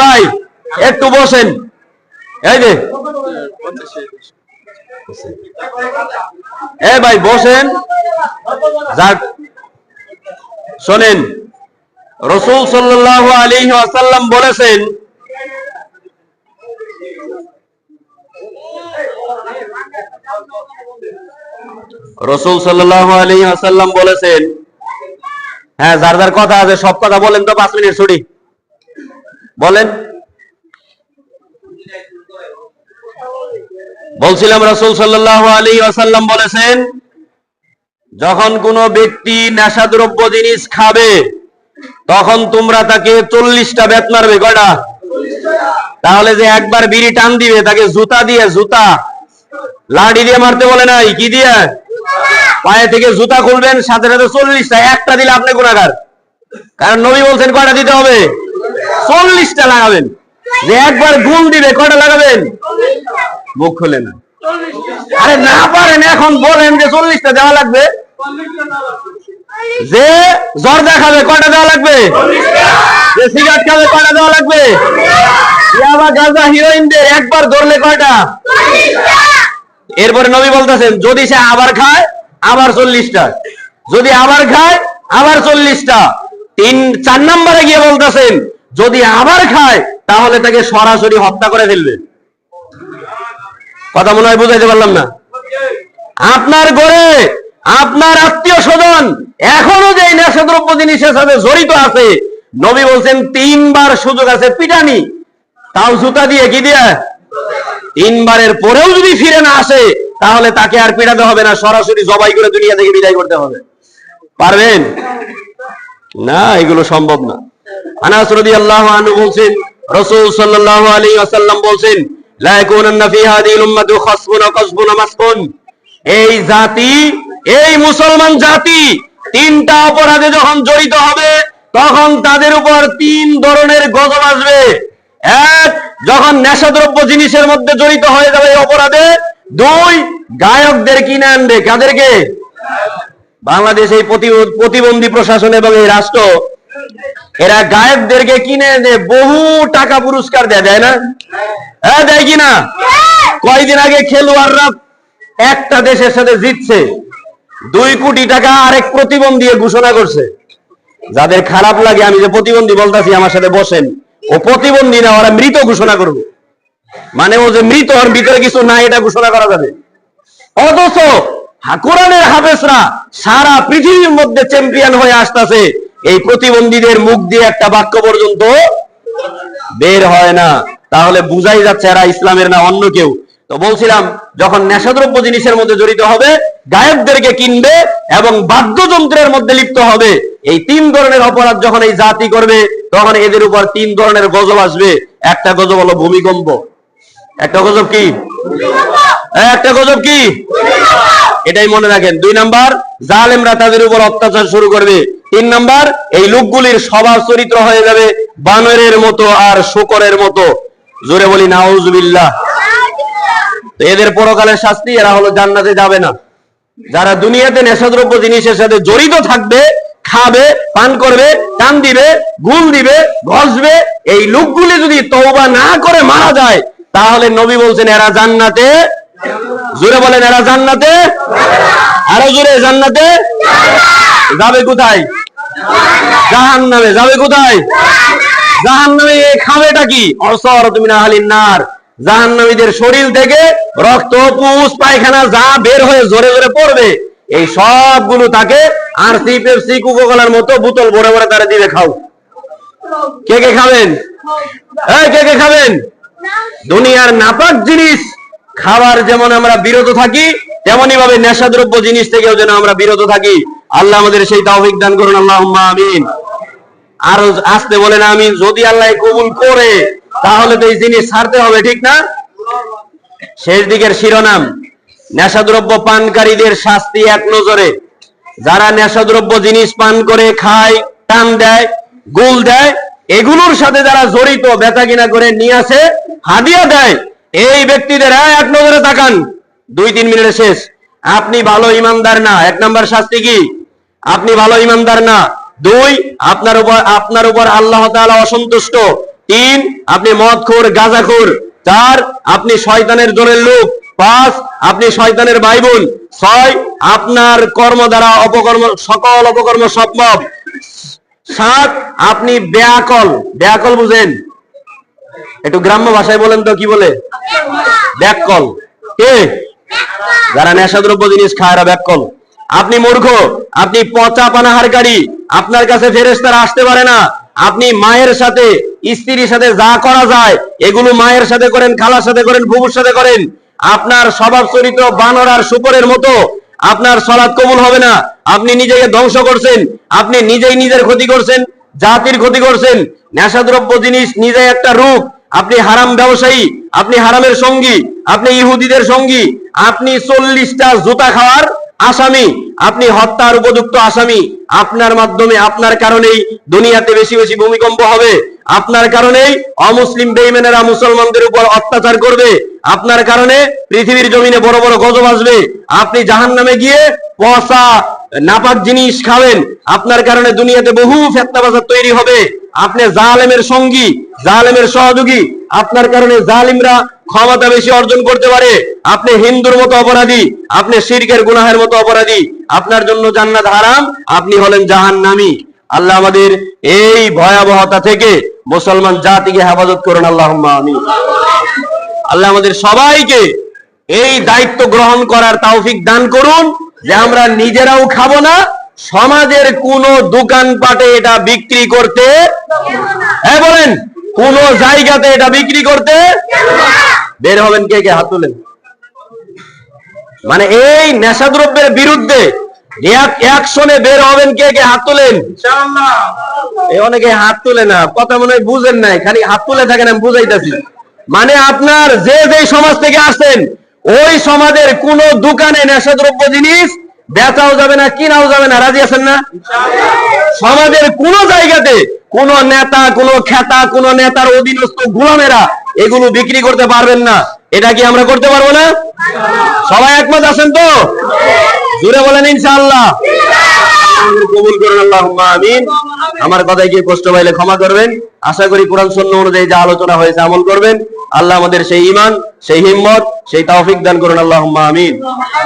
ভাই একটু বসেন। এই যে ভাই বসেন। যাক শোনেন, রাসূল সাল্লাল্লাহু আলাইহি ওয়াসাল্লাম বলেছেন, রাসূল সাল্লাল্লাহু আলাইহি ওয়াসাল্লাম বলেছেন, হ্যাঁ যার যার কথা আছে সব কথা বলেন তো, 5 মিনিট ছুটি বলেন। বলছিলাম রাসূল সাল্লাল্লাহু আলাইহি ওয়াসাল্লাম বলেছেন, যখন কোনো ব্যক্তি নেশাদ্রব্য জিনিস খাবে তখন তোমরা তাকে 40টা বেত মারবে। কয়টা? তাহলে যে একবার বিড়ি টান দিবে তাকে জুতা দিয়ে, জুতা লাঠি দিয়ে মারতে বলে নাই, কি দিয়ে? পায়ে থেকে জুতা খুলবেন, সাথে সাথে 40টা। একটা দিলে আপনি গুনাহগার, কারণ নবী বলছেন কয়টা দিতে হবে? 40টা লাগাবেন। যে একবার গুণ দিবে কয়টা লাগাবেন? মুখ খুলে না। আরে না পারেন এখন বলেন যে 40টা দেওয়া লাগবে। যে জর্দা খাবে কয়টা দেওয়া লাগবে? যে সিগারেট খাবে কয়টা দেওয়া লাগবে? ইয়াবা গাঁজা হিরোইনদের একবার ধরলে কয়টা? এরপরে নবী বলতেছেন যদি সে আবার খায় আবার 40টা, যদি আবার খায় আবার 40টা। 4 নম্বরে গিয়ে বলতেছেন যদি আবার খায় তাহলে তাকে সরাসরি হত্যা করে ফেলবে। কথা মনে হয় বুঝাইতে পারলাম না? আপনার ঘরে আপনার আত্মীয় স্বজন এখনো যে নেশাদ্রব্য জিনিসের সাথে জড়িত আছে, নবী বলছেন 3 বার সুযোগ আছে পিটানি, তাও জুতা দিয়ে কি দিয়ে 3 বারের পরেও যদি ফিরে না আসে তাহলে তাকে আর পিটাতে হবে না, সরাসরি জবাই করে দুনিয়া থেকে বিদায় করতে হবে। পারবেন না? এগুলো সম্ভব না। আনাস রাদিয়াল্লাহু আনহু বলছেন রাসূল সাল্লাল্লাহু আলাইহি ওয়াসাল্লাম বলছেন লা ইয়াকুনান্না ফি হাদিহিল উম্মাতু খাসবুন ওয়া কাসবুন ওয়া মাসকুন, এই জাতি, এই মুসলমান জাতি 3টা অপরাধে যখন জড়িত হবে তখন তাদের উপর 3 ধরনের গজব আসবে। এক, যখন নেশাদ্রব্য জিনিসের মধ্যে জড়িত হয়ে যাবে এই অপরাধে। 2, গায়কদের কিনে আনবে। কাদেরকে? বাংলাদেশ এই প্রতিবন্ধী প্রশাসন এবং এই রাষ্ট্র এরা গায়কদেরকে কিনে এনে বহু টাকা পুরস্কার দেয় না? হ্যাঁ দেয় কিনা? কয়দিন আগে খেলোয়াড়রা একটা দেশের সাথে জিতছে, 2 কোটি টাকা আরেক প্রতিবন্ধী ঘোষণা করছে। যাদের খারাপ লাগে আমি যে প্রতিবন্ধী বলতেছি আমার সাথে বসেন, ও প্রতিবন্ধী না, ওরা মৃত ঘোষণা করবে, মানে ও যে মৃত ওর ভিতরে কিছু না এটা ঘোষণা করা যাবে। অথচ কোরআনের হাফেজরা সারা পৃথিবীর মধ্যে চ্যাম্পিয়ন হয়ে আসতেছে, এই প্রতিবন্ধীদের মুখ দিয়ে একটা বাক্য পর্যন্ত বের হয় না। তাহলে বুঝাই যাচ্ছে এরা ইসলামের না অন্য কেউ। তো বলছিলাম যখন নেশাদ্রব্য জিনিসের মধ্যে জড়িত হবে, গায়কদেরকে কিনবে এবং বাদ্যযন্ত্রের মধ্যে লিপ্ত হবে, এই 3 ধরনের অপরাধ যখন এই জাতি করবে তখন এদের উপর 3 ধরনের গজব আসবে। একটা গজব হলো ভূমিকম্প। একটা গজব কি? একটা গজব কি? এটাই মনে রাখেন। 2 নাম্বার, জালেমরা তাদের উপর অত্যাচার শুরু করবে। 3 নাম্বার, এই লোকগুলির স্বভাব চরিত্র হয়ে যাবে বানরের মতো আর শূকরের মতো। জোরে বলি নাউজুবিল্লাহ। তো এদের পরকালের শাস্তি, এরা হলো জান্নাতে যাবে না। যারা দুনিয়াতে নেশাদ্রব্য জিনিসের সাথে জড়িত থাকবে, খাবে, পান করবে, টান দিবে, গুল দিবে, ঘষবে, এই লোকগুলি যদি তওবা না করে মারা যায় তাহলে নবী বলছেন এরা জান্নাতে। জোরে বলেন এরা জান্নাতে। আরো জোরে, জান্নাতে যাবে কোথায়? জাহান্নামে যাবে। কোথায়? জাহান্নামে। খাবেটা কি? অসরাতু মিন আহলিন নার। জাহান্নামীদের শরীর থেকে রক্ত, পুষ, পায়খানা যা বের হয়ে জোরে জোরে পড়বে, এই সবগুলো তাকে আরসি, পেপসি, কোকাকোলার মতো বোতল ভরে ভরে তারা দিবে, খাও। কে কে খাবেন? কে কে খাবেন? দুনিয়ার নাপাক জিনিস খাবার যেমন আমরা বিরত থাকি, তেমনি ভাবে নেশাদ্রব্য জিনিস থেকেও যেন আমরা বিরত থাকি। আল্লাহ আমাদের সেই তৌফিক দান করুন, আল্লাহুম্মা আমিন। আর আসতে বলেন আমিন। যদি আল্লাহ কবুল করে তাহলে তো এই জিনিস ছাড়তে হবে, ঠিক না? শেষ দিকের শিরোনাম, নেশাদ্রব্য পানকারীদের শাস্তি 1 নজরে। যারা নেশাদ্রব্য জিনিস পান করে, খায়, টান দেয়, গুল দেয়, এগুলোর সাথে যারা জড়িত, বেচা কিনা করে নিয়ে আসে, হাদিয়া দেয়, এই ব্যক্তিদের 1 নজরে তাকান। 2-3 মিনিটে শেষ। আপনি ভালো ইমানদার না। 1 নাম্বার শাস্তি কি? আপনি ভালো ইমানদার না। 2, আপনার উপর আল্লাহ তাআলা অসন্তুষ্ট। 3, আপনি মদখোর, গাঁজাখোর। 4, আপনি শয়তানের দলের লোক। 5, আপনি শয়তানের ভাই বোন। 6, আপনার কর্ম দ্বারা অপকর্ম, সকল অপকর্ম সম্ভব। 7, আপনি বেয়াকল। বেয়াকল বুঝেন? একটু গ্রাম্য ভাষায় বলেন তো, কি বলে? ব্যাককল। কে? যারা নেশাদ্রব্য জিনিস খায় এরা ব্যাককল। আপনি মূর্খ, আপনি পচা পানাহারকারী, আপনার কাছে ফেরেশতারা আসতে পারে না। আপনি মায়ের সাথে, স্ত্রীর সাথে যা করা যায় এগুলো মায়ের সাথে করেন, খালার সাথে করেন, ফুফুর সাথে করেন। আপনার স্বভাব চরিত্র বানর আর শূকরের মতো। আপনার সালাত কবুল হবে না। আপনি নিজেকে ধ্বংস করছেন, আপনি নিজেই নিজের ক্ষতি করছেন, জাতির ক্ষতি করছেন। নেশাদ্রব্য জিনিস নিজে একটা রূপ। আপনি হারাম ব্যবসায়ী, আপনি হারামের সঙ্গী, আপনি ইহুদিদের সঙ্গী, আপনি 40টা জুতা খাওয়ার আসামি, আপনি হত্যার উপযুক্ত আসামি। আপনার মাধ্যমে, আপনার কারণেই দুনিয়াতে বেশি বেশি ভূমিকম্প হবে। আপনার কারণেই অমুসলিম বেঈমানেরা মুসলমানদের উপর অত্যাচার করবে, আপনার কারণে পৃথিবীর জমিনে বড় বড় গজব আসবে, আপনি জাহান্নামে গিয়ে পচা নাপাক জিনিস খাবেন, আপনার কারণে দুনিয়াতে বহু ফিতনাবাজ তৈরি হবে, আপনি জালেমের সঙ্গী, জালেমের সহযোগী, আপনার কারণে জালিমরা ক্ষমতা বেশি অর্জন করতে পারে, আপনি হিন্দুর মতো অপরাধী, আপনি শিরকের গুনাহের মতো অপরাধী, আপনার জন্য জান্নাত হারাম, আপনি হলেন জাহান্নামী। আল্লাহ আমাদের এই ভয়াবহতা থেকে মুসলমান জাতিকে হেফাজত করুন, আল্লাহুম্মা আমিন। আল্লাহ আমাদের সবাইকে এই দায়িত্ব গ্রহণ করার তৌফিক দান করুন যে আমরা নিজেরাও খাবো না, সমাজের কোন দোকানপাটে এটা বিক্রি করতে, হ্যাঁ বলেন, কোন জায়গাতে এটা বিক্রি করতে বের হবেন। কে কে হাত তুলেন? মানে এই নেশাদ্রব্যের বিরুদ্ধে অ্যাকশনে বের হবেন। কে কে হাত তুলেন? এই অনেকে হাত তুলে না, কথা মনে হয় বুঝেন নাই, খালি হাত তুলে থাকেন, আমি বুঝাইতেছি। মানে আপনার যে যে সমাজ থেকে আসেন ওই সমাজের কোন দোকানে নেশাদ্রব্য জিনিস বেচাও যাবে না, কিনাও যাবে না, রাজি আছেন না? সমাজের কোন জায়গাতে কোন নেতা, কোন খেতা, কোন নেতার অধীনস্থ গোলামেরা এগুলো বিক্রি করতে পারবেন না। এটা কি আমরা করতে পারবো না? সবাই একমত আছেন তো? জোরে বলেন ইনশাআল্লাহ। কবুল করুন, আল্লাহুম্মা আমিন। আমার কথায় কি কষ্ট পাইলে ক্ষমা করবেন। আশা করি কোরআন সুন্নাহ অনুযায়ী যা আলোচনা হয়েছে আমল করবেন। আল্লাহ আমাদের সেই ঈমান, সেই হিম্মত, সেই তৌফিক দান করুন, আল্লাহুম্মা আমিন।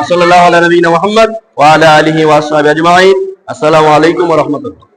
সাল্লাল্লাহু আলা নবিয়িনা মুহাম্মদ ওয়া আলা আলিহি ওয়া আসহাবিহি আজমাইন। আসসালামু আলাইকুম ওয়া রাহমাতুল্লাহ।